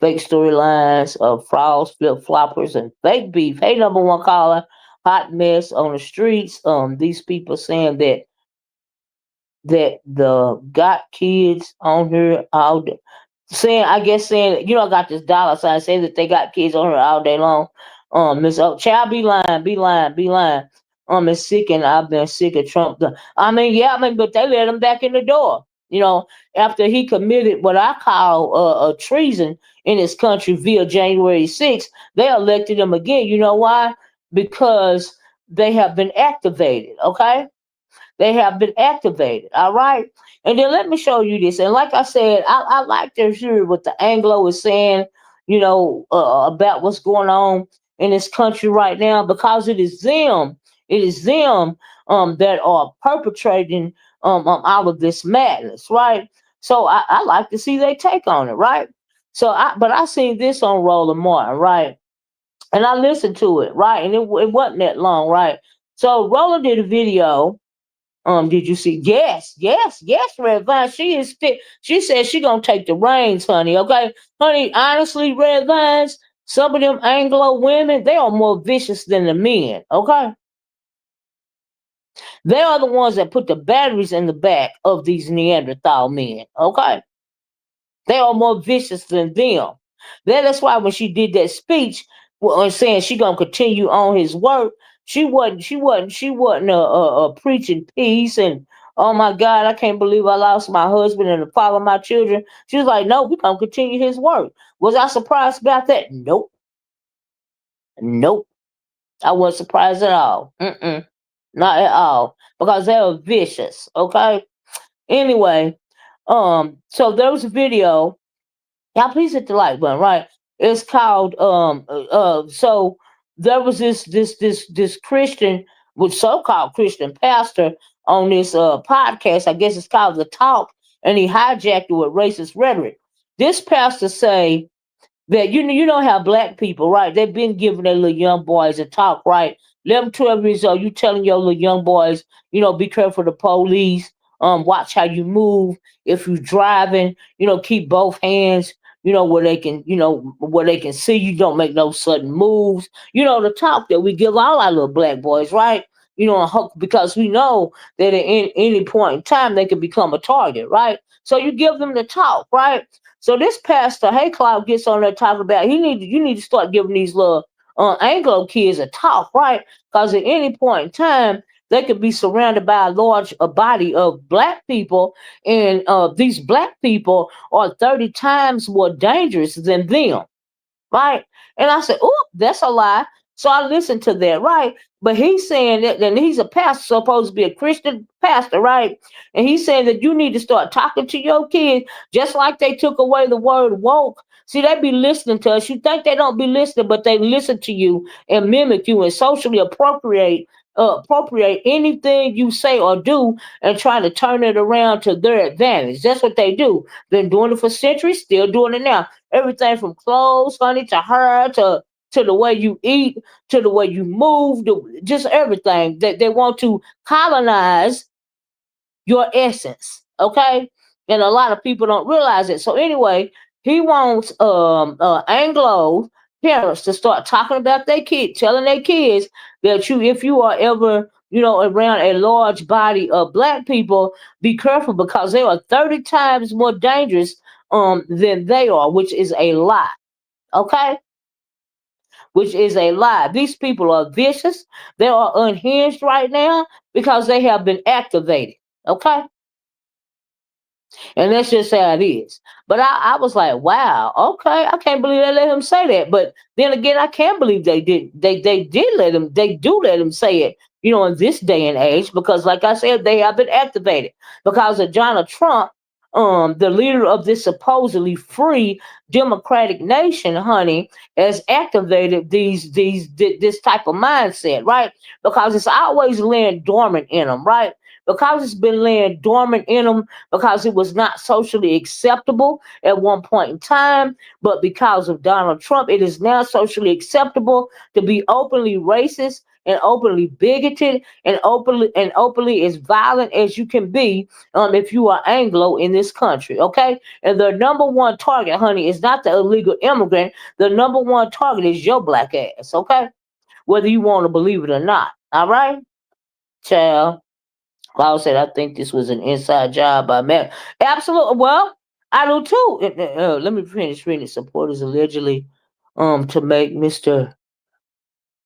Fake storylines of frauds, flip floppers, and fake beef. Hey, number one caller, hot mess on the streets. These people saying that that the got kids on here all day, saying, I guess saying, I got this dollar sign saying that they got kids on her all day long. Miss Child, be lying, be lying, be lying. It's sick, and I've been sick of Trump. I mean, yeah, I mean, but they let him back in the door. After he committed what I call a treason in his country via January 6th, they elected him again. You know why? Because they have been activated. Okay, they have been activated. All right. And then let me show you this. And like I said, I like to hear what the Anglo is saying, about what's going on in this country right now, because it is them that are perpetrating all of this madness, right? So I like to see they take on it, right? But I seen this on Roland Martin, right? And I listened to it, right? And it wasn't that long, right? So Roland did a video. Did you see? Yes, yes, yes, Red Vine. She is still. She said she gonna take the reins, honey. Okay, honey. Honestly, Red Vines. Some of them Anglo women, they are more vicious than the men. Okay, they are the ones that put the batteries in the back of these Neanderthal men. Okay, they are more vicious than them. That's why when she did that speech, saying she gonna continue on his work, she wasn't preaching peace and, oh my God, I can't believe I lost my husband and the father of my children. She was like, no, we gonna continue his work. Was I surprised about that? Nope, nope. I wasn't surprised at all. Not at all, because they were vicious. Okay. Anyway, so there was a video. Y'all please hit the like button, right? It's called so there was this Christian, with so-called Christian pastor on this podcast. I guess it's called The Talk, and he hijacked it with racist rhetoric. This pastor say that you know how black people, right? They've been giving their little young boys a talk, right? 11, 12 years old, you telling your little young boys, be careful of the police. Watch how you move. If you're driving, keep both hands, where they can see you. Don't make no sudden moves. The talk that we give all our little black boys, right? Because we know that at any point in time they can become a target, right? So you give them the talk, right? So this pastor, Hey Cloud, gets on there talking about you need to start giving these little Anglo kids a talk, right? Because at any point in time, they could be surrounded by a large body of black people, and these black people are 30 times more dangerous than them, right? And I said, oh, that's a lie. So I listened to that, right? But he's saying that, and he's a pastor, supposed to be a Christian pastor, right? And he's saying that you need to start talking to your kids just like they took away the word woke. See, they be listening to us. You think they don't be listening, but they listen to you and mimic you and socially appropriate anything you say or do and try to turn it around to their advantage. That's what they do. Been doing it for centuries, still doing it now. Everything from clothes, honey, to hair, to the way you eat, to the way you move, just everything. They want to colonize your essence, okay? And a lot of people don't realize it. So anyway, he wants Anglo parents to start talking about their kids, telling their kids that if you are ever around a large body of black people, be careful, because they are 30 times more dangerous than they are, which is a lie. Okay, which is a lie. These people are vicious. They are unhinged right now because they have been activated. Okay, and that's just how it is. But I was like, wow, okay, I can't believe they let him say that. But then again, I can't believe they did. They did let him. They do let him say it. In this day and age, because like I said, they have been activated because of Donald Trump, the leader of this supposedly free democratic nation, honey, has activated this type of mindset, right? Because it's always laying dormant in them, right? Because it's been laying dormant in them, because it was not socially acceptable at one point in time, but because of Donald Trump, it is now socially acceptable to be openly racist and openly bigoted and openly as violent as you can be, if you are Anglo in this country, okay? And the number one target, honey, is not the illegal immigrant. The number one target is your black ass, okay? Whether you want to believe it or not, all right, child. Paul said, I think this was an inside job by Matt. Absolutely. Well, I do too. Let me finish reading. Supporters allegedly to make Mr.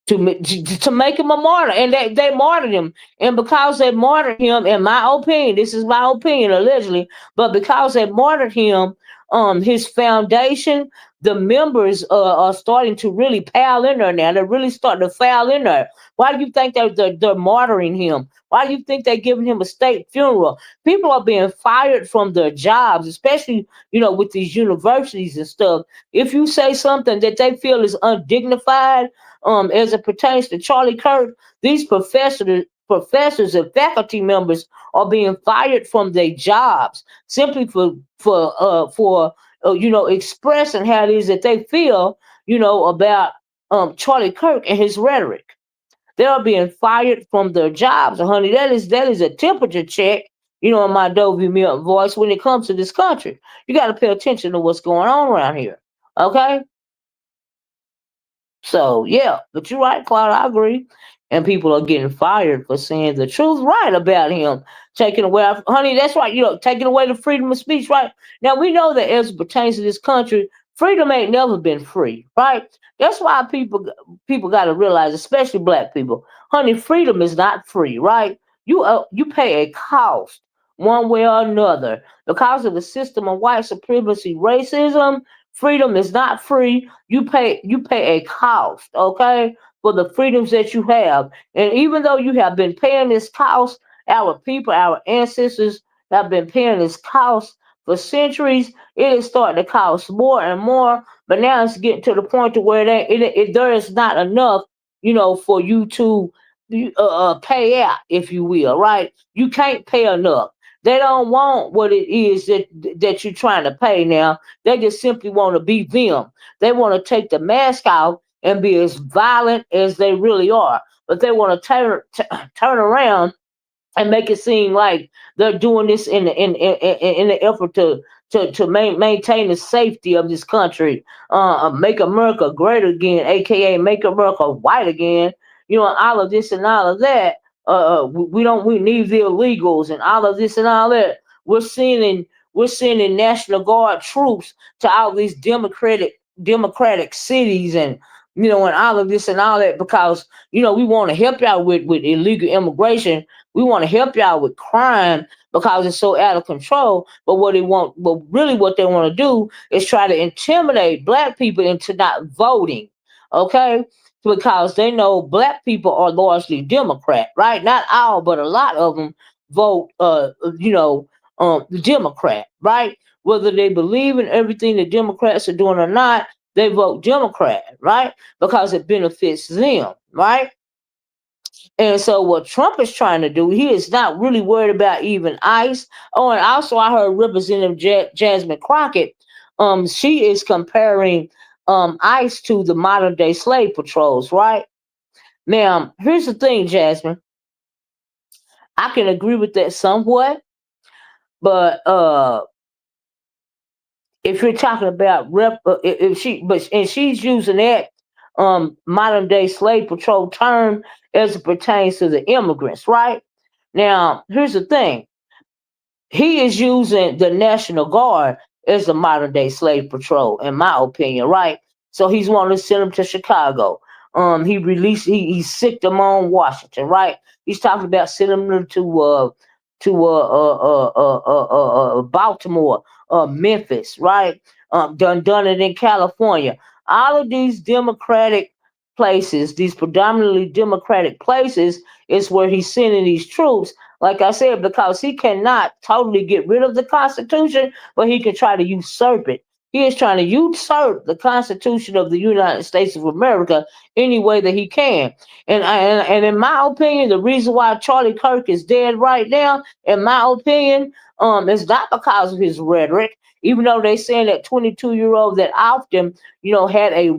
To make him a martyr, and they martyred him, and because they martyred him, in my opinion, this is my opinion, allegedly, but because they martyred him, his foundation, the members are starting to really pile in there now. They're really starting to foul in there. Why do you think they're martyring him? Why do you think they're giving him a state funeral? People are being fired from their jobs, especially with these universities and stuff. If you say something that they feel is undignified, as it pertains to Charlie Kirk, these professors and faculty members are being fired from their jobs simply for expressing how it is that they feel about Charlie Kirk and his rhetoric. They are being fired from their jobs, honey. That is a temperature check. In my Dovey Milk voice, when it comes to this country, you got to pay attention to what's going on around here. Okay. So yeah, but you're right, Cloud. I agree. And people are getting fired for saying the truth, right, about him. Taking away, honey, that's right. Taking away the freedom of speech, right? Now we know that as it pertains to this country, freedom ain't never been free, right? That's why people got to realize, especially black people, honey, freedom is not free, right? You pay a cost one way or another because of the system of white supremacy, racism. Freedom is not free. You pay a cost, okay, for the freedoms that you have. And even though you have been paying this cost, our people, our ancestors have been paying this cost for centuries. It is starting to cost more and more. But now it's getting to the point to where there is not enough, for you to pay out, if you will, right? You can't pay enough. They don't want what it is that you're trying to pay now. They just simply want to be them. They want to take the mask off and be as violent as they really are. But they want to turn around and make it seem like they're doing this in the effort to maintain the safety of this country, make America great again, aka make America white again. All of this and all of that. We need the illegals and all of this and all that. We're sending National Guard troops to all these democratic cities, and all of this and all that, because we want to help y'all with illegal immigration. We want to help y'all with crime because it's so out of control. But really what they want to do is try to intimidate black people into not voting. Okay? Because they know black people are largely Democrat, right? Not all, but a lot of them vote Democrat, right? Whether they believe in everything the Democrats are doing or not, they vote Democrat, right? Because it benefits them, right? And so what Trump is trying to do, he is not really worried about even ICE. Oh, and also I heard Representative Jasmine Crockett, she is comparing ICE to the modern day slave patrols, right? Now, here's the thing, Jasmine. I can agree with that somewhat, but if you're talking about if she's using that modern day slave patrol term as it pertains to the immigrants, right? Now, here's the thing. He is using the National Guard as the modern day slave patrol, in my opinion, right? So he's wanting to send them to Chicago. He sicked them on Washington, right? He's talking about sending them to Baltimore, Memphis, right? Done it in California. All of these Democratic places, these predominantly Democratic places, is where he's sending these troops. Like I said, because he cannot totally get rid of the Constitution, but he can try to usurp it. He is trying to usurp the Constitution of the United States of America any way that he can. And in my opinion, the reason why Charlie Kirk is dead right now, in my opinion, is not because of his rhetoric. Even though they saying that 22-year-old that off him, had a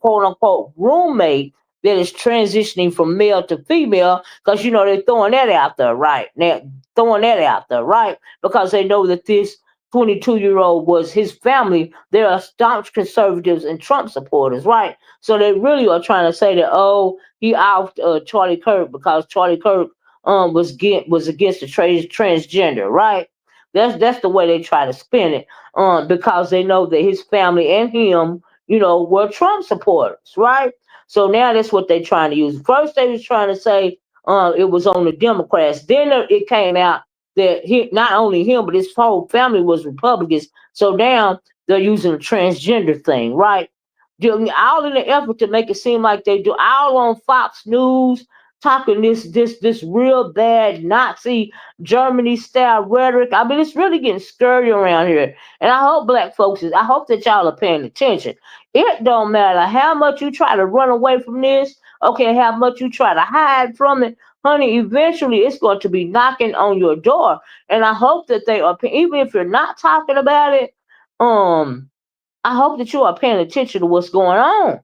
quote unquote roommate that is transitioning from male to female, because they're throwing that out there, right? Now throwing that out there, right? Because they know that this 22-year-old was his family. They are staunch conservatives and Trump supporters, right? So they really are trying to say that, oh, he out Charlie Kirk because Charlie Kirk was against the transgender, right? That's the way they try to spin it, because they know that his family and him, were Trump supporters, right? So now that's what they're trying to use. First, they was trying to say it was on the Democrats. Then it came out that not only him but his whole family was Republicans. So now they're using the transgender thing, right? All in the effort to make it seem like they do, all on Fox News, talking this real bad Nazi Germany style rhetoric. I mean, it's really getting scary around here. And I hope that y'all are paying attention. It don't matter how much you try to run away from this, okay, how much you try to hide from it, honey, eventually it's going to be knocking on your door. And I hope that they are, even if you're not talking about it, um, I hope that you are paying attention to what's going on.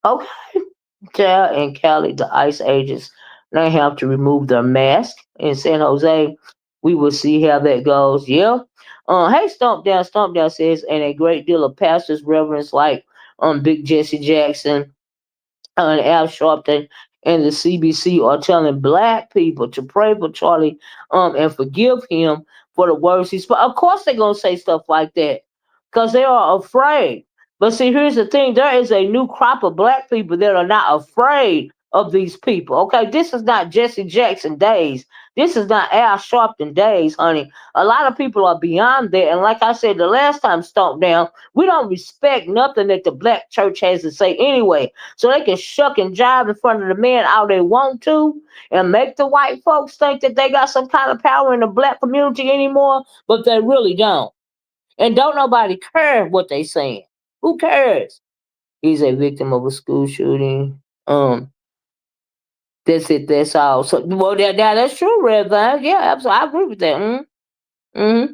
Okay. Cal and Cali, the ICE agents, they have to remove their mask in San Jose. We will see how that goes. Yeah. Hey, Stomp Down says, and a great deal of pastors, reverends like Big Jesse Jackson and Al Sharpton and the CBC are telling black people to pray for Charlie and forgive him for the words he's. But of course they're gonna say stuff like that because they are afraid. But see, here's the thing: there is a new crop of black people that are not afraid of these people. Okay, this is not Jesse Jackson days. This is not Al Sharpton days, honey. A lot of people are beyond that, and like I said the last time, Stomp Down, we don't respect nothing that the black church has to say anyway. So they can shuck and jive in front of the man all they want to and make the white folks think that they got some kind of power in the black community anymore, but they really don't. And don't nobody care what they saying. Who cares? He's a victim of a school shooting. That's it. That's all. So, well, that's true, Red Vine. Yeah, absolutely. I agree with that. Mm-hmm.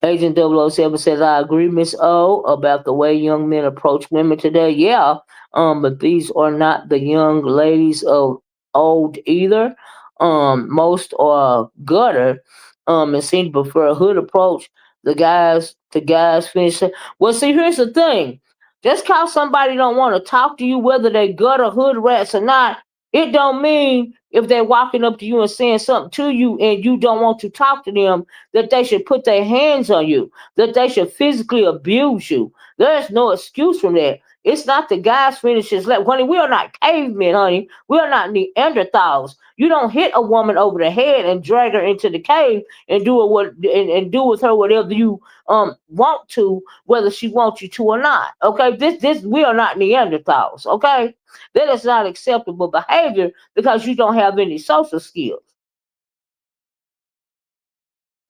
Agent 007 says, I agree, Miss O, about the way young men approach women today. Yeah, but these are not the young ladies of old either. Most are gutter, and seem to prefer a hood approach. The guys finish. Well, see, here's the thing. Just cause somebody don't want to talk to you, whether they gutter hood rats or not, it don't mean if they're walking up to you and saying something to you and you don't want to talk to them that they should put their hands on you, that they should physically abuse you. There's no excuse from that. It's not the guys finishes left. Honey, we are not cavemen, honey. We are not Neanderthals. You don't hit a woman over the head and drag her into the cave and and do with her whatever you want to, whether she wants you to or not. Okay, this we are not Neanderthals. Okay, that is not acceptable behavior because you don't have any social skills.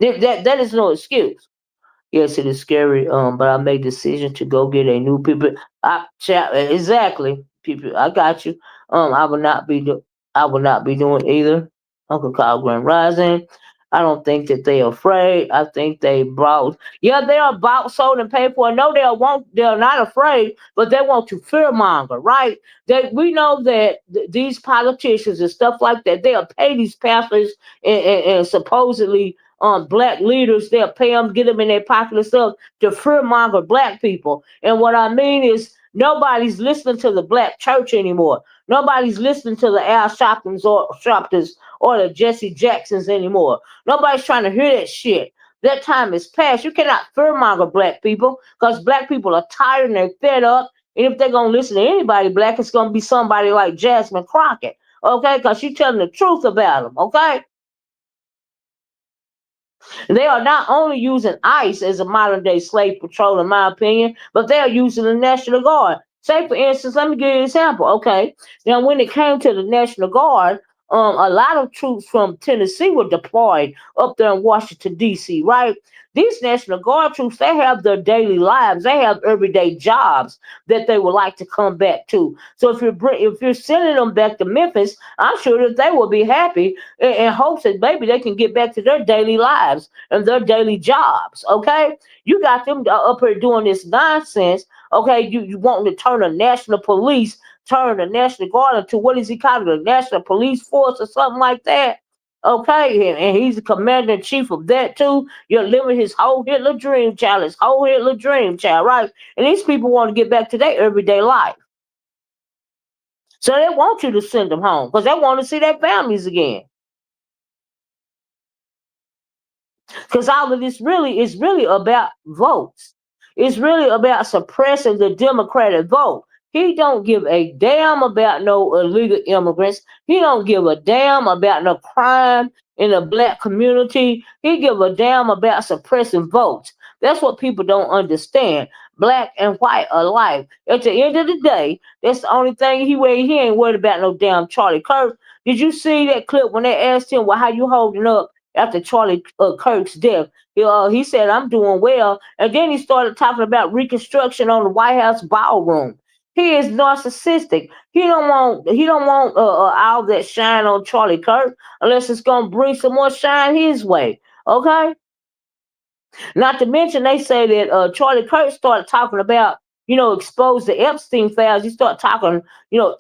That is no excuse. Yes, it is scary. But I made decision to go get a new people. Exactly, people. I got you. I will not be I will not be doing either. Uncle Kyle Grand Rising. I don't think that they are afraid. I think they bought. Yeah, they are bought, sold, and paid for. No, they are won't. They are not afraid, but they want to fearmonger, right? We know that these politicians and stuff like that, they are pay these pastors and supposedly black leaders, they'll pay them, get them in their pocket and stuff to fearmonger black people. And what I mean is nobody's listening to the black church anymore. Nobody's listening to the Al Sharptons or the Jesse Jacksons anymore. Nobody's trying to hear that shit. That time is past. You cannot fearmonger black people because black people are tired and they're fed up. And if they're going to listen to anybody black, it's going to be somebody like Jasmine Crockett. Okay? Because she's telling the truth about them. Okay? They are not only using ICE as a modern day slave patrol, in my opinion, but they are using the National Guard. Say, for instance, let me give you an example. Okay, now when it came to the National Guard, a lot of troops from Tennessee were deployed up there in Washington D.C. Right? These National Guard troops, they have their daily lives, they have everyday jobs that they would like to come back to. So if you're sending them back to Memphis, I'm sure that they will be happy in hopes that maybe they can get back to their daily lives and their daily jobs. Okay, you got them up here doing this nonsense. Okay, you wanting to turn a national police, turn the National Guard into what is he called, the National Police Force or something like that. Okay, and he's the commander in chief of that too. You're living his whole Hitler dream child, his whole Hitler dream child, right? And these people want to get back to their everyday life. So they want you to send them home because they want to see their families again. Because all of this really is really about votes. It's really about suppressing the Democratic vote. He don't give a damn about no illegal immigrants. He don't give a damn about no crime in the black community. He give a damn about suppressing votes. That's what people don't understand. Black and white alike. At the end of the day, that's the only thing he ain't worried about no damn Charlie Kirk. Did you see that clip when they asked him, well, how you holding up after Charlie Kirk's death? He said, I'm doing well. And then he started talking about reconstruction on the White House ballroom. He is narcissistic. He don't want all that shine on Charlie Kirk unless it's gonna bring some more shine his way. Okay? Not to mention, they say that Charlie Kirk started talking about, expose the Epstein files. He started talking,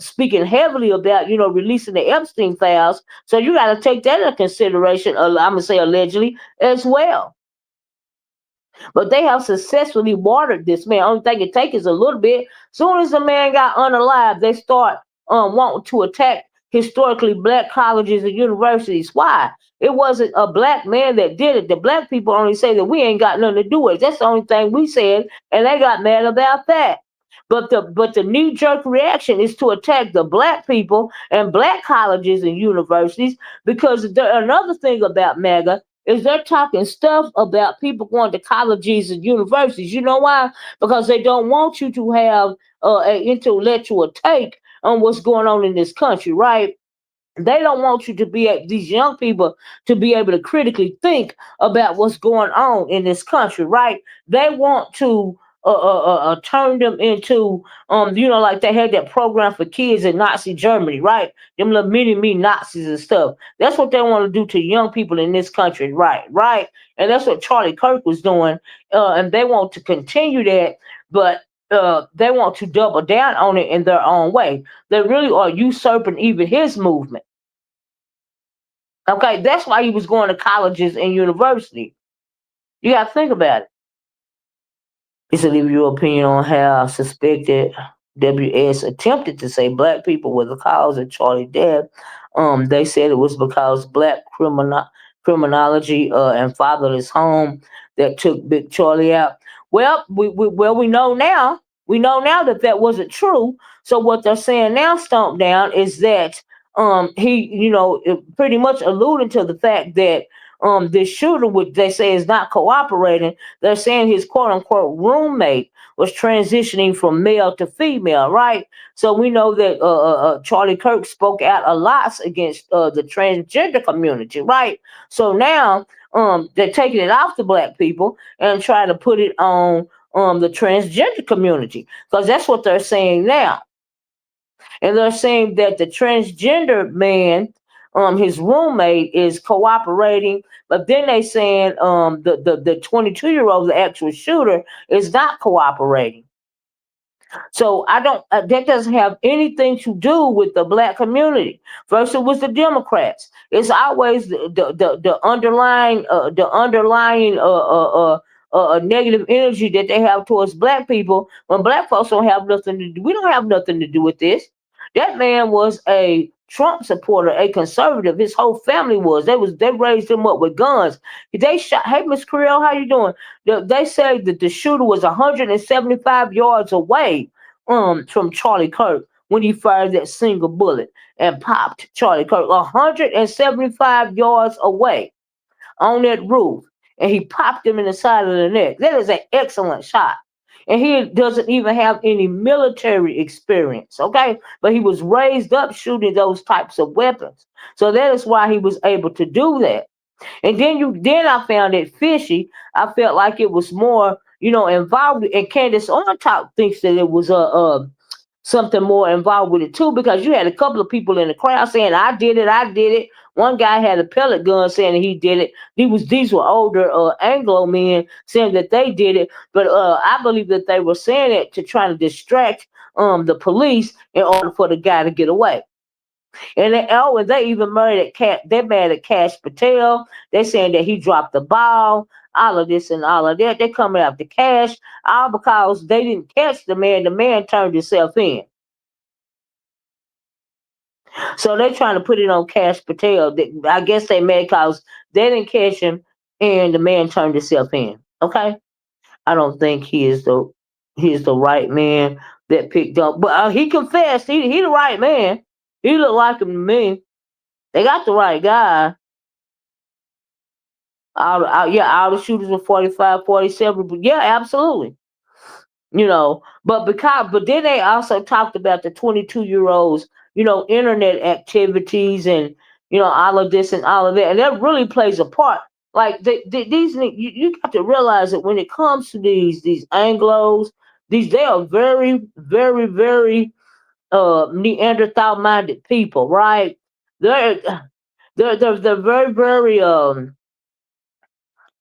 speaking heavily about, releasing the Epstein files. So you got to take that into consideration. I'm gonna say allegedly as well. But they have successfully watered this man. Only thing it takes is a little bit. Soon as the man got unalive, they start wanting to attack historically black colleges and universities. Why? It wasn't a black man that did it. The black people only say that we ain't got nothing to do with it. That's the only thing we said, and they got mad about that. But the knee jerk reaction is to attack the black people and black colleges and universities because another thing about MAGA is they're talking stuff about people going to colleges and universities. You know why? Because they don't want you to have an intellectual take on what's going on in this country, right? They don't want you to these young people to be able to critically think about what's going on in this country, right? They want to turn them into like they had that program for kids in Nazi Germany, right? Them little mini me Nazis and stuff. That's what they want to do to young people in this country, right? And that's what Charlie Kirk was doing, and they want to continue that, but they want to double down on it in their own way. They really are usurping even his movement. Okay, that's why he was going to colleges and university. You got to think about it. He said, leave your opinion on how suspected WS attempted to say black people were the cause of Charlie's death. They said it was because black criminology and fatherless home that took Big Charlie out. Well, we know now. We know now that that wasn't true. So what they're saying now, Stomp Down, is that he, pretty much alluding to the fact that this shooter, which they say is not cooperating, they're saying his quote unquote roommate was transitioning from male to female, right? So we know that Charlie Kirk spoke out a lot against the transgender community, right? So now they're taking it off the black people and trying to put it on the transgender community because that's what they're saying now. And they're saying that the transgender man, his roommate, is cooperating, but then they saying the 22-year-old, the actual shooter, is not cooperating. So I don't. That doesn't have anything to do with the black community. First, it was the Democrats. It's always the underlying negative energy that they have towards black people. When black folks don't have nothing to do, we don't have nothing to do with this. That man was a Trump supporter, a conservative. His whole family was. They raised him up with guns. They shot. Hey, Miss Creel, how you doing? They say that the shooter was 175 yards away from Charlie Kirk when he fired that single bullet and popped Charlie Kirk 175 yards away on that roof, and he popped him in the side of the neck. That is an excellent shot. And he doesn't even have any military experience, okay? But he was raised up shooting those types of weapons. So that is why he was able to do that. And then I found it fishy. I felt like it was more, involved. And Candace on top thinks that it was something more involved with it too, because you had a couple of people in the crowd saying, I did it. One guy had a pellet gun saying that he did it. These were older Anglo men saying that they did it, but I believe that they were saying it to try to distract the police in order for the guy to get away. And they even they're mad at Cash Patel. They're saying that he dropped the ball, all of this and all of that. They're coming after Cash, all because they didn't catch the man. The man turned himself in. So they're trying to put it on Cash Patel. I guess they mad because they didn't catch him, and the man turned himself in. Okay, I don't think he is the right man that picked up, but he confessed he the right man. He looked like him to me. They got the right guy. Yeah, all the shooters were 45, 47. But yeah, absolutely. But then they also talked about the 22-year-olds, internet activities and all of this and all of that, and that really plays a part. Like you got to realize that when it comes to these Anglos, they are very, very, very Neanderthal minded people, right? They're they're very, very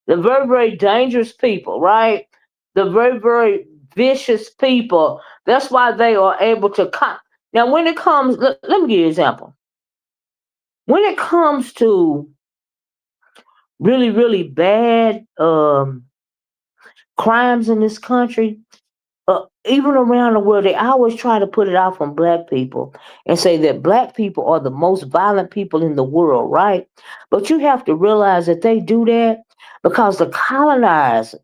they're very, very dangerous people, right? They're very, very vicious people. That's why they are able to come. Now, when it comes, let me give you an example. When it comes to really, really bad crimes in this country, even around the world, they always try to put it off on black people and say that black people are the most violent people in the world, right? But you have to realize that they do that because the colonizers,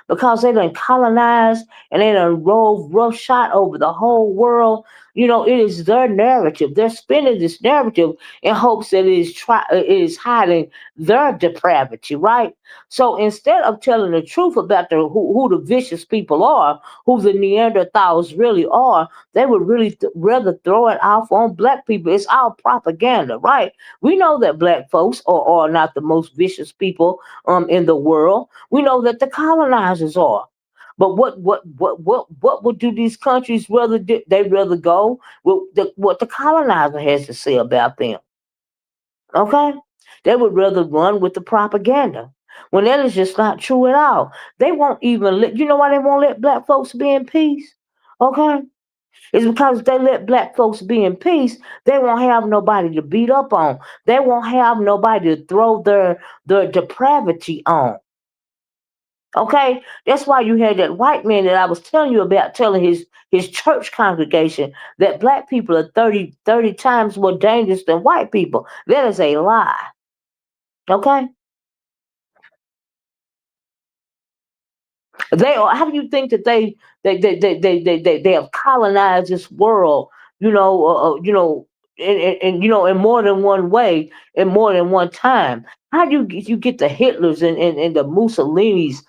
because they done colonized and they done rolled rough shot over the whole world. It is their narrative. They're spinning this narrative in hopes that it is hiding their depravity, right? So instead of telling the truth about who the vicious people are, who the Neanderthals really are, they would really rather throw it off on black people. It's all propaganda, right? We know that black folks are not the most vicious people in the world. We know that the colonizers are. But what would do these countries rather do? They rather go with what the colonizer has to say about them. Okay? They would rather run with the propaganda. When that is just not true at all. They won't even let you know why they won't let black folks be in peace? Okay? It's because if they let black folks be in peace, they won't have nobody to beat up on. They won't have nobody to throw their depravity on. Okay? That's why you had that white man that I was telling you about telling his church congregation that black people are thirty times more dangerous than white people. That is a lie. Okay? They are. How do you think that they have colonized this world? In more than one way, in more than one time. How do you get the Hitlers and the Mussolinis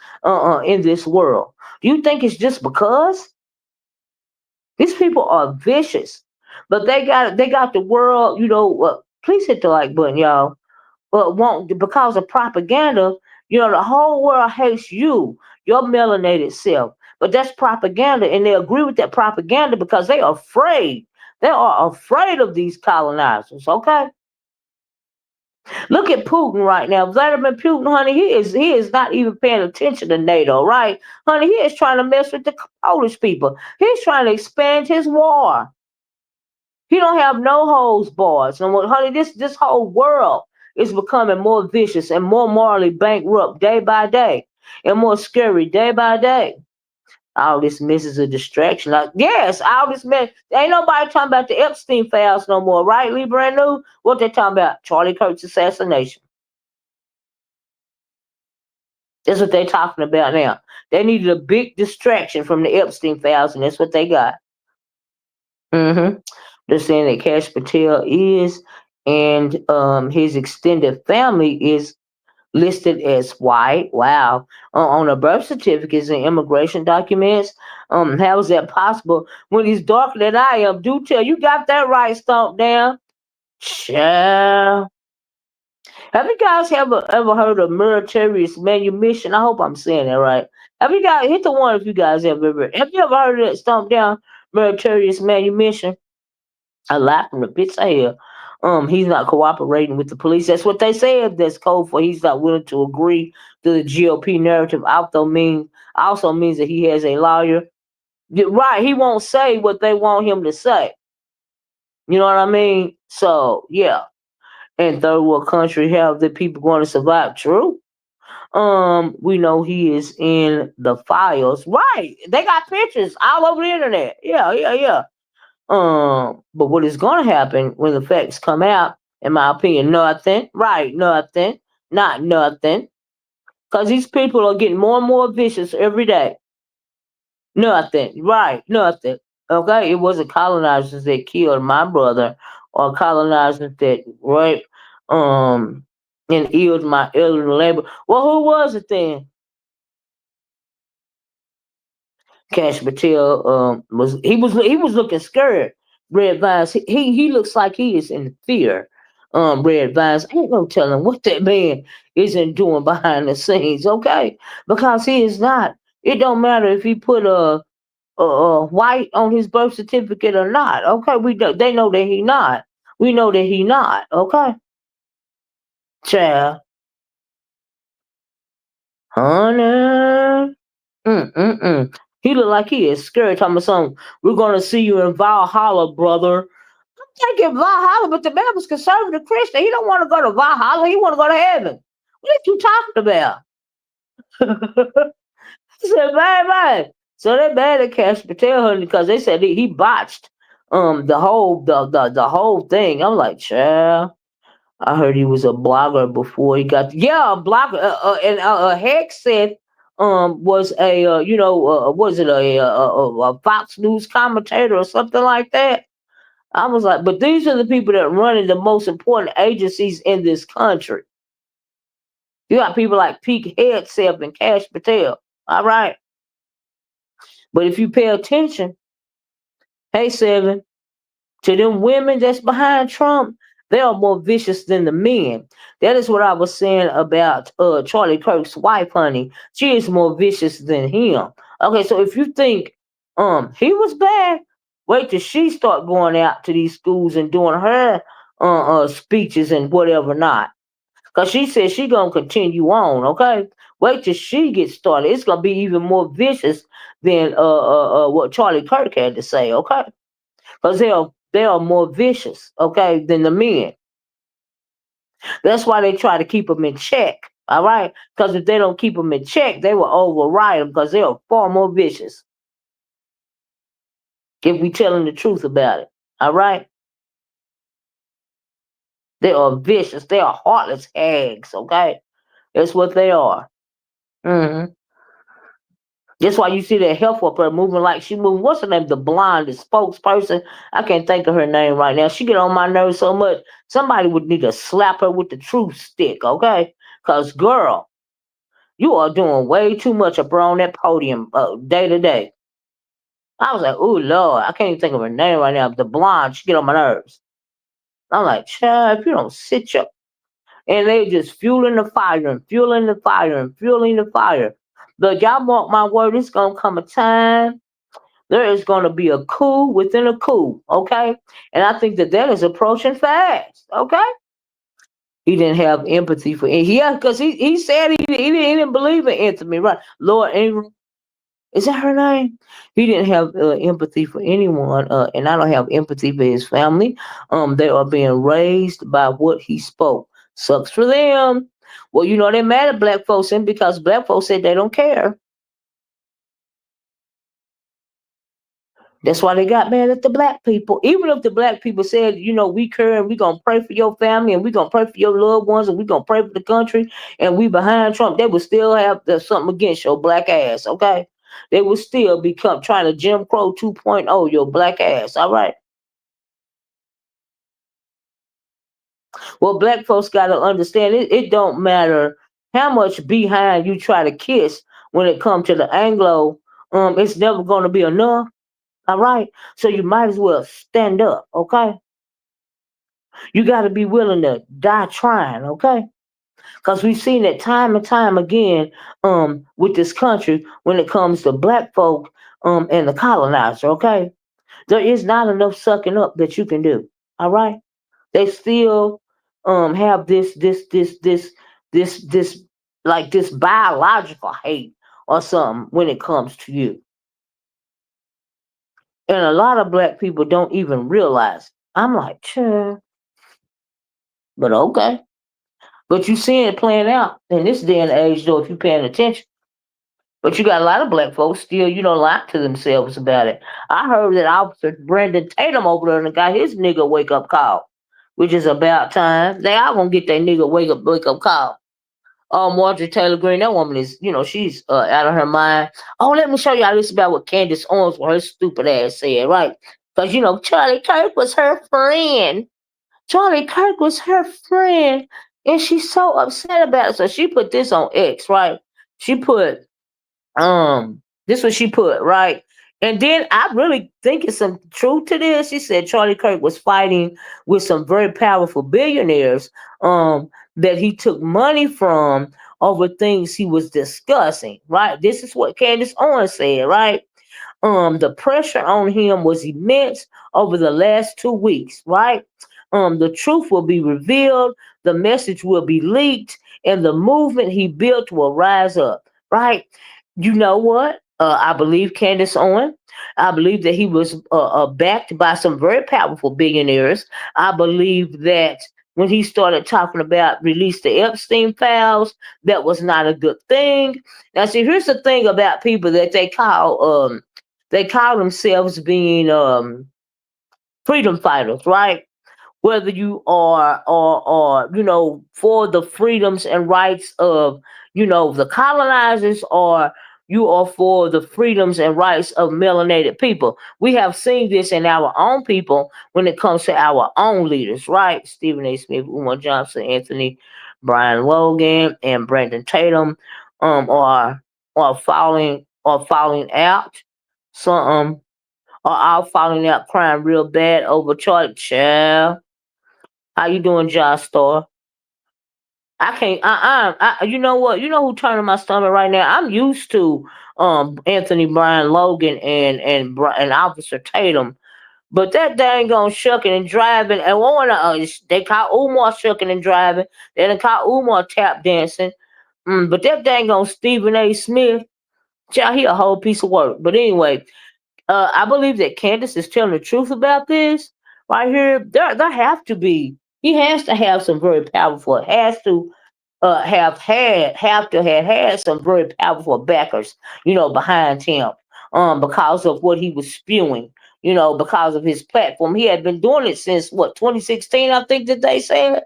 in this world? Do you think it's just because these people are vicious, but they got the world? Please hit the like button, y'all. But won't because of propaganda. The whole world hates you, your melanated self. But that's propaganda, and they agree with that propaganda because they are afraid. They are afraid of these colonizers. Okay, look at Putin right now. Vladimir Putin, honey, he is not even paying attention to NATO, right? Honey, he is trying to mess with the Polish people. He's trying to expand his war. He don't have no holds barred. So, honey, this whole world is becoming more vicious and more morally bankrupt day by day, and more scary day by day. All this mess is a distraction. Like, yes, all this mess. Ain't nobody talking about the Epstein files no more, right? Lee Brand New? What they talking about? Charlie Kirk's assassination. That's what they talking about now. They needed a big distraction from the Epstein files, and that's what they got. Mm-hmm. They're saying that Cash Patel is, and his extended family is listed as white. Wow. On the birth certificates and immigration documents. How is that possible when he's darker than I am? Do tell you got that right, Stomp down. Child. Have you guys ever heard of meritorious manumission? I hope I'm saying that right. Have you guys hit the one if you guys have you ever heard of that Stomp down meritorious manumission? A lot from the pits of hell. He's not cooperating with the police. That's what they said. That's code for he's not willing to agree to the GOP narrative. Also means that he has a lawyer. Right, he won't say what they want him to say. You know what I mean? So yeah. And third world country have the people going to survive? True. We know he is in the files. Right. They got pictures all over the internet. Yeah, yeah, yeah. But what is going to happen when the facts come out? In my opinion, nothing. Right, nothing. Not nothing. Because these people are getting more and more vicious every day. Nothing. Right, nothing. Okay, it wasn't colonizers that killed my brother, or colonizers that raped and killed my elderly neighbor. Well, who was it then? Cash Patel was looking scared. Red Vines, he looks like he is in fear. Red Vines, ain't no telling what that man isn't doing behind the scenes, okay? Because he is not. It don't matter if he put a white on his birth certificate or not. Okay, they know that he not. We know that he not. Okay, child, honey. Mm. He look like he is scared. Talking about something. We're gonna see you in Valhalla, brother. I'm thinking Valhalla, but the man was conservative Christian. He don't want to go to Valhalla. He want to go to heaven. What are you talking about? I said, man. So they mad at Cash Patel honey because they said he botched the whole thing. I'm like, child. I heard he was a blogger before he got a blogger. And Hex said was a was it a Fox News commentator or something like that. I was like, but these are the people that running the most important agencies in this country. You got people like Pete Hegseth and Cash Patel. All right. But if you pay attention, hey Seven, to them women that's behind Trump, they are more vicious than the men. That is what I was saying about Charlie Kirk's wife, honey. She is more vicious than him. Okay, so if you think he was bad, wait till she start going out to these schools and doing her speeches and whatever not. Cause she said she gonna continue on, okay? Wait till she gets started. It's gonna be even more vicious than what Charlie Kirk had to say, okay? Because they are more vicious, okay, than the men. That's why they try to keep them in check, all right? Because if they don't keep them in check, they will override them because they are far more vicious. If we telling the truth about it, all right? They are vicious. They are heartless hags, okay? That's what they are. hmm That's why you see that health worker moving like she moving. What's her name? The blonde, the spokesperson. I can't think of her name right now. She get on my nerves so much. Somebody would need to slap her with the truth stick, okay? Cause girl, you are doing way too much up on that podium day to day. I was like, oh Lord, I can't even think of her name right now. The blonde, she get on my nerves. I'm like, child, if you don't sit your and they just fueling the fire and fueling the fire and fueling the fire. But y'all mark my word, it's gonna come a time. There is gonna be a coup within a coup, okay? And I think that that is approaching fast, okay? He didn't have empathy for yeah, because he said he didn't believe in Anthony, right? Lord Ingram, is that her name? He didn't have empathy for anyone, and I don't have empathy for his family. They are being raised by what he spoke. Sucks for them. Well, they mad at black folks, and because black folks said they don't care. That's why they got mad at the black people. Even if the black people said, we care and we gonna pray for your family and we gonna pray for your loved ones and we gonna pray for the country and we behind Trump, they would still have something against your black ass, okay? They would still become trying to Jim Crow 2.0 your black ass, all right? Well, black folks gotta understand it don't matter how much behind you try to kiss when it comes to the Anglo, it's never gonna be enough. All right. So you might as well stand up. Okay. You got to be willing to die trying. Okay. Because we've seen it time and time again with this country when it comes to black folk and the colonizer. Okay. There is not enough sucking up that you can do. All right. They still have this like this biological hate or something when it comes to you. And a lot of black people don't even realize. I'm like, sure, but okay. But you seeing it playing out in this day and age, though, if you're paying attention. But you got a lot of black folks still, lie to themselves about it. I heard that Officer Brandon Tatum over there and got his nigga wake up call, which is about time. They all gonna get their nigga wake up call. Marjorie Taylor Greene, that woman is, she's out of her mind. Oh, let me show y'all this about what Candace Owens, what her stupid ass said, right? Because, Charlie Kirk was her friend. Charlie Kirk was her friend. And she's so upset about it. So she put this on X, right? She put, this what she put, right? And then I really think it's some truth to this. She said Charlie Kirk was fighting with some very powerful billionaires that he took money from over things he was discussing, right? This is what Candace Owens said, right? The pressure on him was immense over the last 2 weeks, right? The truth will be revealed, the message will be leaked, and the movement he built will rise up, right? You know what? I believe Candace Owen. I believe that he was backed by some very powerful billionaires. I believe that when he started talking about release the Epstein files, that was not a good thing. Now, see, here's the thing about people that they call themselves being freedom fighters, right? Whether you are or for the freedoms and rights of the colonizers, or you are for the freedoms and rights of melanated people. We have seen this in our own people when it comes to our own leaders, right? Stephen A. Smith, Umar Johnson, Anthony Brian Logan, and Brandon Tatum are falling out. Some are all falling out crying real bad over Charlie. Child, how you doing, Josh Star? I can't. You know what? You know who turning my stomach right now? I'm used to Anthony Brian Logan and Officer Tatum, but that dang on shucking and driving, and one they call Umar shucking and driving. They call Umar tap dancing. But that dang on Stephen A. Smith, child, he a whole piece of work. But anyway, I believe that Candace is telling the truth about this right here. There have to be. He has to have some very powerful. Has to have had some very powerful backers, behind him, because of what he was spewing, because of his platform. He had been doing it since what 2016, I think that they said,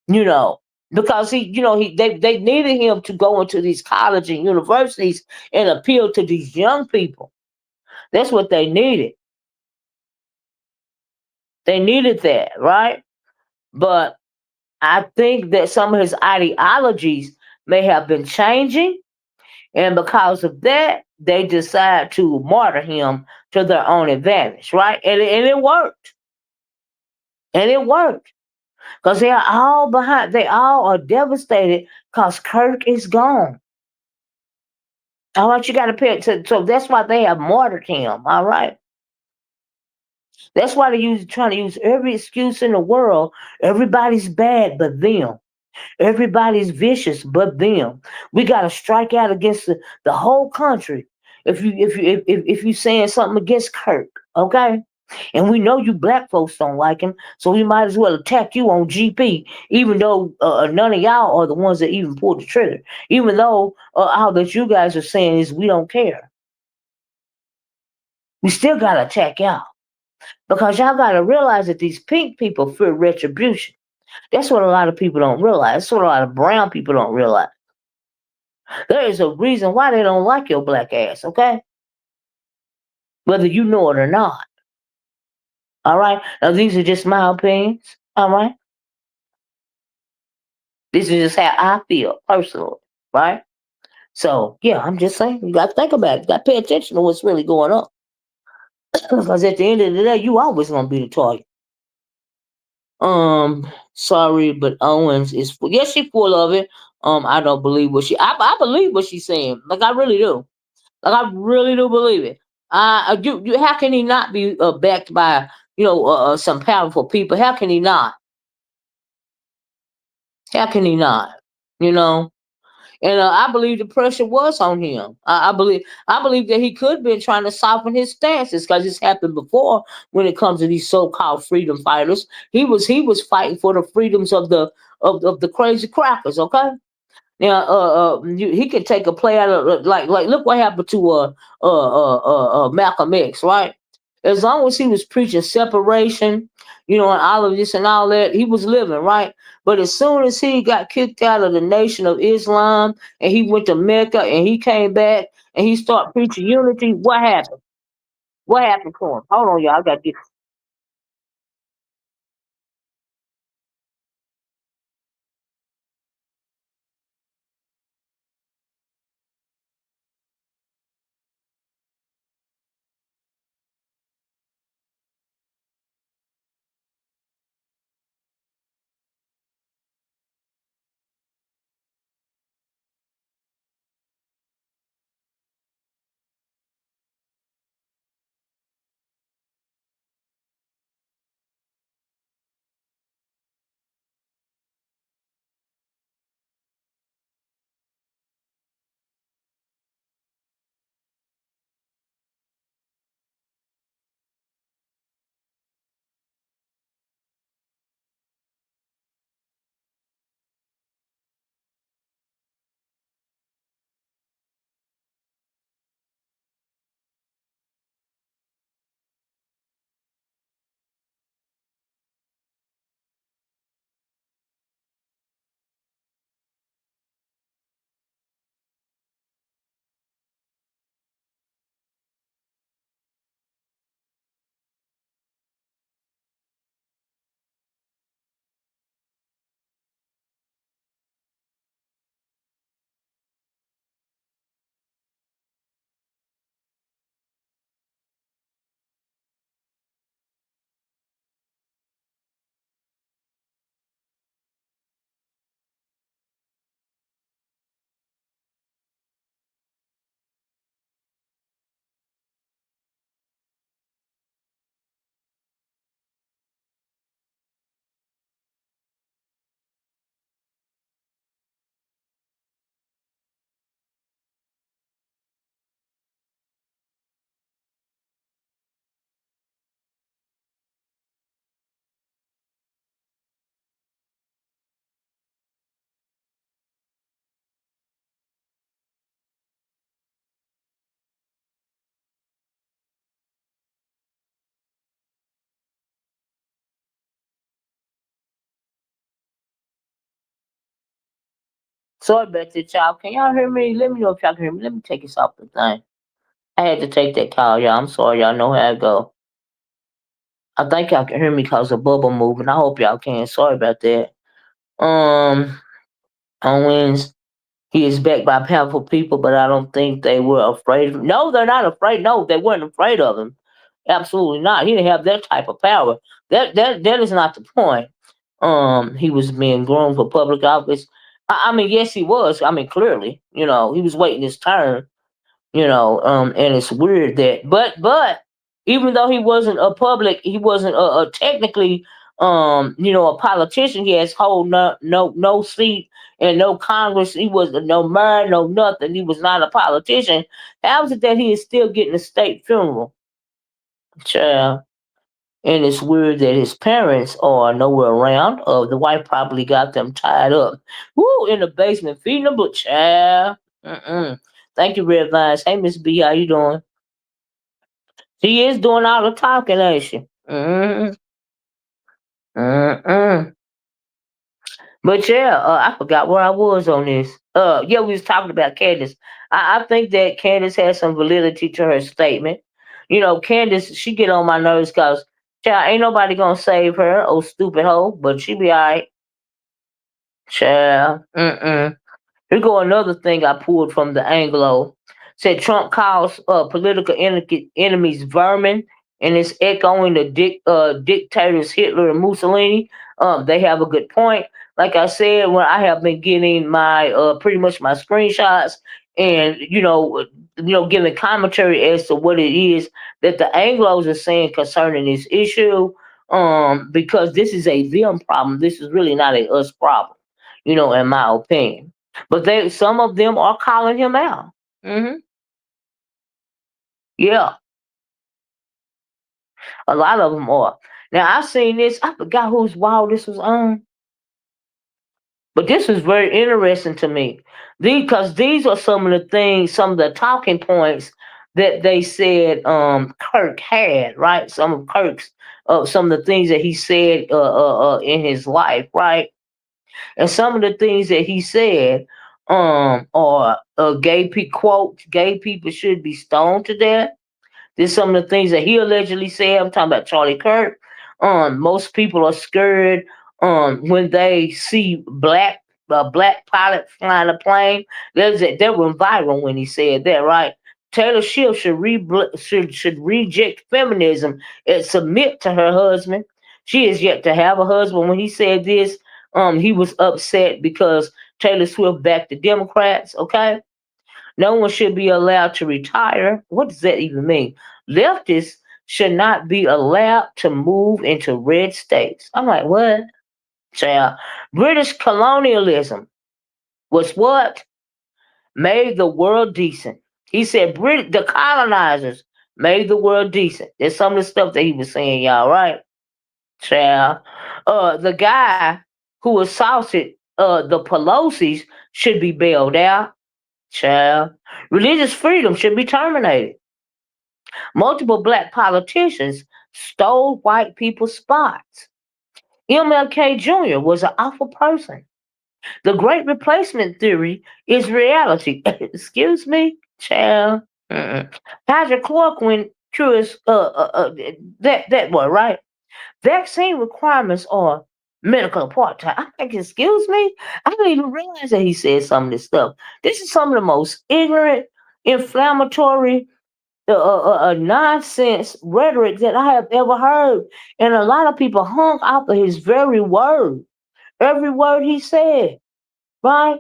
you know, because they needed him to go into these colleges and universities and appeal to these young people. That's what they needed. They needed that, right? But I think that some of his ideologies may have been changing, and because of that, they decide to martyr him to their own advantage, right? And it worked. And it worked. Because they are all behind, they all are devastated because Kirk is gone. All right, you got to pay attention. So that's why they have martyred him, all right? That's why they're trying to use every excuse in the world. Everybody's bad but them. Everybody's vicious but them. We got to strike out against the whole country. If you saying something against Kirk, okay? And we know you black folks don't like him, so we might as well attack you on GP, even though none of y'all are the ones that even pulled the trigger. Even though all that you guys are saying is we don't care, we still gotta attack y'all because y'all gotta realize that these pink people fear retribution. That's what a lot of people don't realize. That's what a lot of brown people don't realize. There is a reason why they don't like your black ass, okay? Whether you know it or not. All right? Now, these are just my opinions. All right? This is just how I feel personally. Right? So, yeah, I'm just saying, you got to think about it. You got to pay attention to what's really going on. Because at the end of the day, you always going to be the target. Sorry, but Owens is full. Yes, she's full of it. I don't believe I believe what she's saying. Like, I really do. Like, I really do believe it. How can he not be backed by some powerful people? How can he not? How can he not? You know. And I believe the pressure was on him. I believe that he could have been trying to soften his stances because it's happened before when it comes to these so-called freedom fighters. He was fighting for the freedoms of the crazy crackers. Okay. Now, he can take a play out of like look what happened to Malcolm X, right? As long as he was preaching separation, and all of this and all that, he was living right. But as soon as he got kicked out of the Nation of Islam and he went to Mecca and he came back and he started preaching unity, what happened? What happened to him? Hold on, y'all. I got this. Sorry about that, y'all. Can y'all hear me? Let me know if y'all can hear me. Let me take this off the thing. I had to take that call, y'all. I'm sorry, y'all know how it go. I think y'all can hear me because the bubble moving. I hope y'all can. Sorry about that. Um, on Wednesday, he is backed by powerful people, but I don't think they were afraid of him. No, they're not afraid. No, they weren't afraid of him. Absolutely not. He didn't have that type of power. That is not the point. He was being groomed for public office. I mean, yes, he was. I mean, clearly, he was waiting his turn. And it's weird that, but even though he wasn't a public, he wasn't a technically, a politician. He has hold no seat and no Congress. He was no mayor, no nothing. He was not a politician. How is it that he is still getting a state funeral? Child. And it's weird that his parents are nowhere around. The wife probably got them tied up. Woo, in the basement, feeding them, but child. Mm-mm. Thank you, Red Vines. Hey, Miss B, how you doing? She is doing all the talking, ain't she? Mm-mm. Mm-mm. But yeah, I forgot where I was on this. Yeah, we was talking about Candace. I think that Candace has some validity to her statement. Candace, she get on my nerves because, child, ain't nobody gonna save her, oh stupid hoe, but she be alright. Child. Mm-mm. Here go another thing I pulled from the Anglo. Said Trump calls political enemies vermin, and it's echoing the dictators Hitler and Mussolini. They have a good point. Like I said, when I have been getting my pretty much my screenshots and giving commentary as to what it is that the Anglos are saying concerning this issue. Because this is a them problem. This is really not a us problem. In my opinion. But some of them are calling him out. Yeah, a lot of them are. Now I seen this. I forgot whose wall this was on. But this is very interesting to me because these are some of the things, some of the talking points that they said Kirk had, right? Some of Kirk's, some of the things that he said in his life, right? And some of the things that he said are gay people should be stoned to death. This is some of the things that he allegedly said. I'm talking about Charlie Kirk. Most people are scared when they see black pilot flying a plane. That went viral when he said that, right? Taylor Swift should reject feminism and submit to her husband. She is yet to have a husband. When he said this, he was upset because Taylor Swift backed the Democrats. Okay, no one should be allowed to retire. What does that even mean? Leftists should not be allowed to move into red states. I'm like, what? Child. British colonialism was what made the world decent. He said the colonizers made the world decent. There's some of the stuff that he was saying, y'all, right? Child. The guy who assaulted the Pelosi's should be bailed out. Child. Religious freedom should be terminated. Multiple black politicians stole white people's spots. MLK Jr. was an awful person. The great replacement theory is reality. Excuse me, child. Hydrochloroquine cures that one, right? Vaccine requirements are medical apartheid. I'm like, excuse me? I didn't even realize that he said some of this stuff. This is some of the most ignorant, inflammatory, nonsense rhetoric that I have ever heard. And a lot of people hung off of his every word he said, right?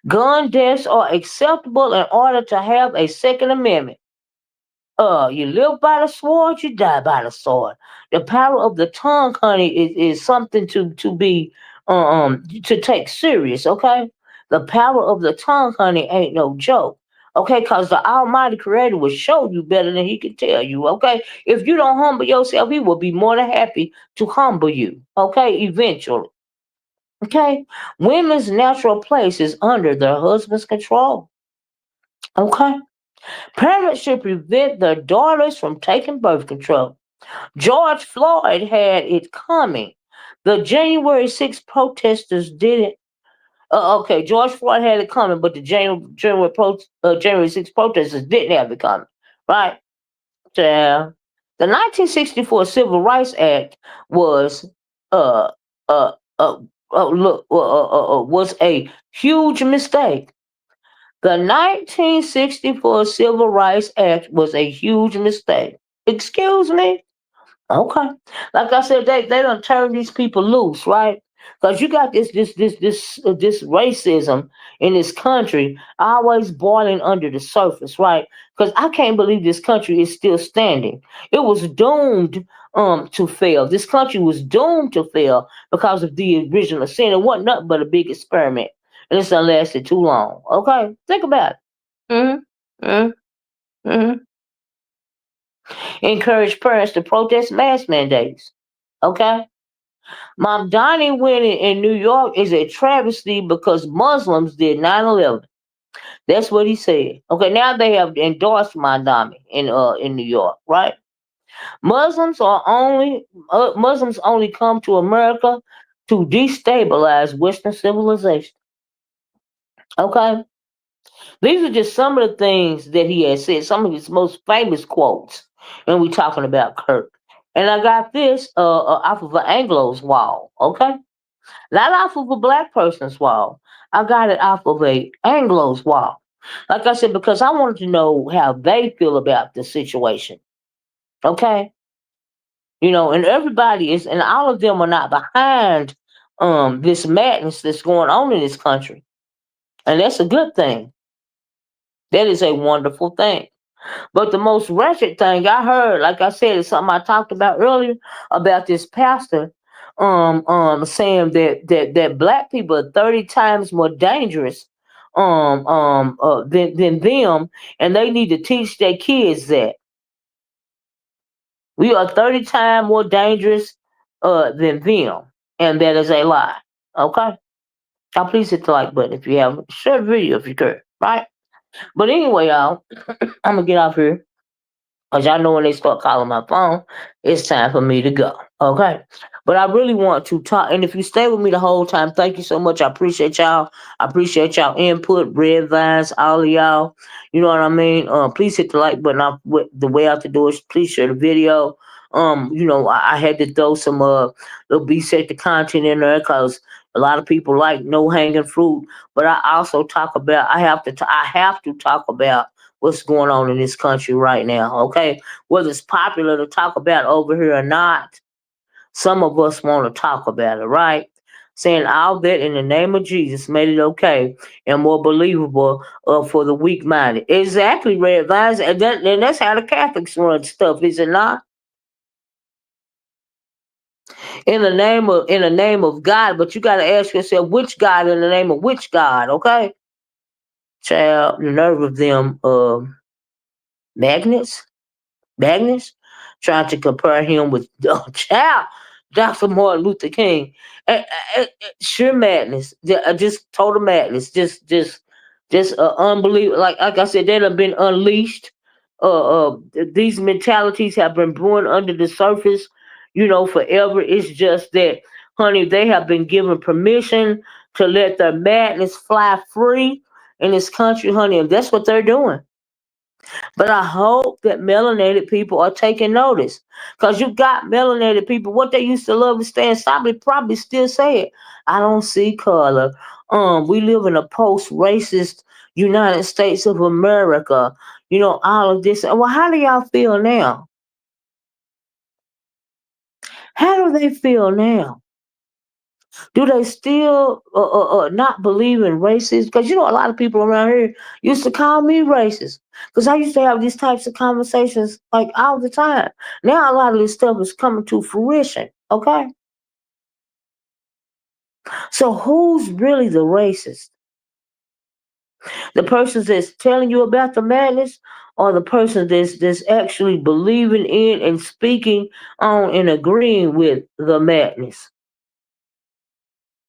Gun deaths are acceptable in order to have a Second Amendment. You live by the sword, you die by the sword. The power of the tongue, honey, is something to be to take serious, okay? The power of the tongue, honey, ain't no joke. Okay, because the Almighty Creator will show you better than He can tell you. Okay, if you don't humble yourself, He will be more than happy to humble you. Okay, eventually. Okay, women's natural place is under their husband's control. Okay, parents should prevent their daughters from taking birth control. George Floyd had it coming. The January 6th protesters didn't. Okay, George Floyd had it coming, but the January 6th protesters didn't have it coming. Right? So, the 1964 Civil Rights Act was uh uh uh, was a huge mistake. The 1964 Civil Rights Act was a huge mistake. Excuse me? Okay. Like I said, they don't turn these people loose, right? Because you got this racism in this country always boiling under the surface, right? Because I can't believe this country is still standing. It was doomed to fail. This country was doomed to fail because of the original sin. It wasn't nothing but a big experiment. And it's not lasted too long. Okay? Think about it. Mm-hmm. Mm-hmm. Encourage parents to protest mask mandates. Okay? Mom Donnie winning in New York is a travesty because Muslims did 9/11. That's what he said. Okay, now they have endorsed Mondami in New York, right? Muslims only come to America to destabilize Western civilization. Okay? These are just some of the things that he has said, some of his most famous quotes. And we're talking about Kirk. And I got this off of an Anglo's wall, okay? Not off of a black person's wall. I got it off of a Anglo's wall. Like I said, because I wanted to know how they feel about the situation. Okay? And everybody is, and all of them are not behind this madness that's going on in this country. And that's a good thing. That is a wonderful thing. But the most wretched thing I heard, like I said, is something I talked about earlier about this pastor saying that black people are 30 times more dangerous than them, and they need to teach their kids that we are 30 times more dangerous than them, and that is a lie. Okay. Y'all please hit the like button if you haven't. Share the video if you could, right? But anyway, y'all, I'm gonna get off here. Cause y'all know when they start calling my phone, it's time for me to go. Okay. But I really want to talk, and if you stay with me the whole time, thank you so much. I appreciate y'all. I appreciate y'all input, red vines, all of y'all. You know what I mean? Please hit the like button. The way out the door is please share the video. I had to throw some little B sector content in there because a lot of people like no hanging fruit. But I also talk about. I have to talk about what's going on in this country right now, okay? Whether it's popular to talk about over here or not, some of us want to talk about it, right? Saying all that in the name of Jesus made it okay and more believable for the weak minded. Exactly, Red Vines, and that's how the Catholics run stuff, is it not? In the name of God, but you got to ask yourself which God in the name of which God, okay? Child, the nerve of them magnets Magnus, trying to compare him with child Dr. Martin Luther King. Sure madness, just total madness, just unbelievable. Like I said, they have been unleashed. These mentalities have been brewing under the surface, forever. It's just that, honey, they have been given permission to let their madness fly free in this country, honey, and that's what they're doing. But I hope that melanated people are taking notice. Because you got melanated people, what they used to love to stand silently probably still say it. I don't see color. We live in a post-racist United States of America. All of this. Well, how do y'all feel now? How do they feel now? Do they still not believe in racism? Because a lot of people around here used to call me racist. Because I used to have these types of conversations like all the time. Now a lot of this stuff is coming to fruition. Okay, so who's really the racist? The person that's telling you about the madness, or the person that's actually believing in and speaking on and agreeing with the madness?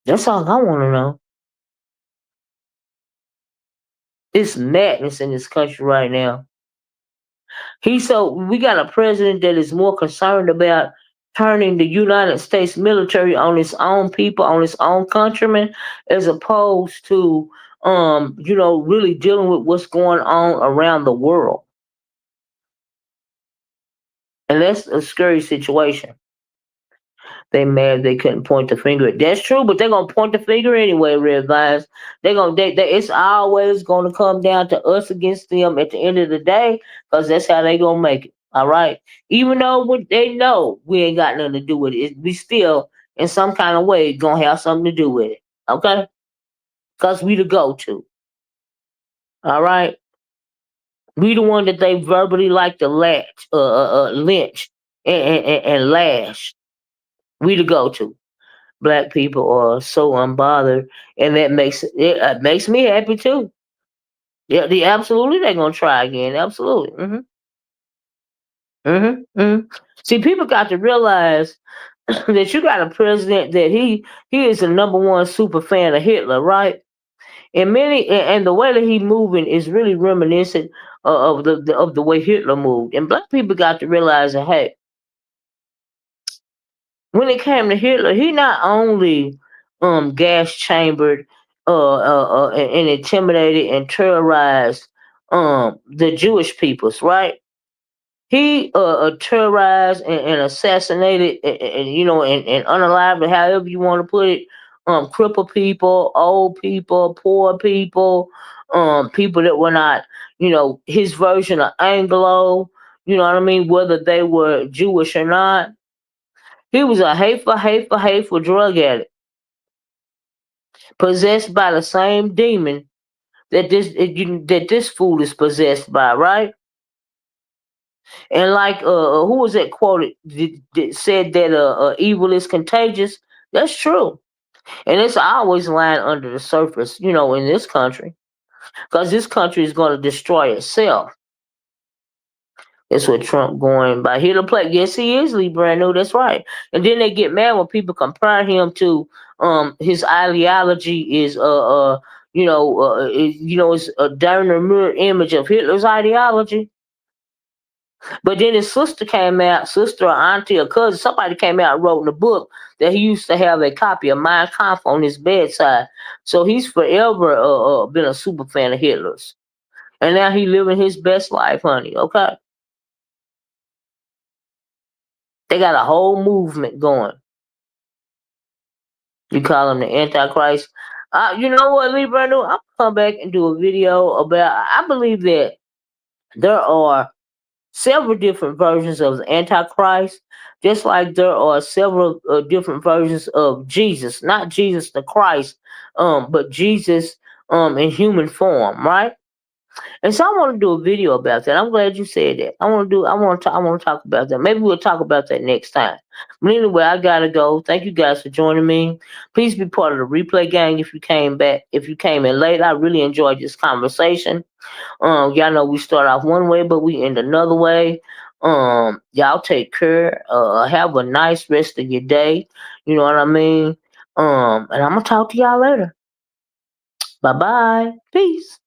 That's all I want to know. It's madness in this country right now. We got a president that is more concerned about turning the United States military on its own people, on its own countrymen, as opposed to really dealing with what's going on around the world. And that's a scary situation. They mad they couldn't point the finger. That's true, but they're gonna point the finger anyway, Red Vines. It's always gonna come down to us against them at the end of the day, because that's how they gonna make it. All right. Even though they know we ain't got nothing to do with it, we still in some kind of way gonna have something to do with it. Okay? Because we the go to. All right. We the one that they verbally like to lynch and lash. We the go to. Black people are so unbothered, and that makes me happy too. Yeah, absolutely they're gonna try again. Absolutely. See, people got to realize that you got a president that he is the number one super fan of Hitler, right? And the way that he moving is really reminiscent of the way Hitler moved. And black people got to realize that, hey, when it came to Hitler, he not only gas chambered and intimidated and terrorized the Jewish peoples, right? He terrorized and assassinated and unalived, however you want to put it, crippled people, old people, poor people, people that were not, his version of Anglo, you know what I mean, whether they were Jewish or not. He was a hateful drug addict, possessed by the same demon that this fool is possessed by, right? And like who was that quoted that said that evil is contagious? That's true, and it's always lying under the surface, in this country, because this country is going to destroy itself. That's what Trump going by. Hitler play. Yes, he is Lee brand new. That's right. And then they get mad when people compare him to his ideology is it's a darn mirror image of Hitler's ideology. But then his sister came out, sister or auntie or cousin, somebody came out and wrote in the book that he used to have a copy of Mein Kampf on his bedside. So he's forever been a super fan of Hitler's. And now he living his best life, honey. Okay. They got a whole movement going. You call him the Antichrist. You know what, Lee Brando? I'm gonna come back and do a video about. I believe that there are several different versions of the Antichrist, just like there are several different versions of Jesus. Not Jesus the Christ, but Jesus in human form, right? And so I want to do a video about that. I'm glad you said that. I want to talk about that. Maybe we'll talk about that next time. But anyway, I gotta go. Thank you guys for joining me. Please be part of the replay gang if you came back. If you came in late, I really enjoyed this conversation. Y'all know we start off one way, but we end another way. Y'all take care. Have a nice rest of your day. You know what I mean? And I'm gonna talk to y'all later. Bye bye. Peace.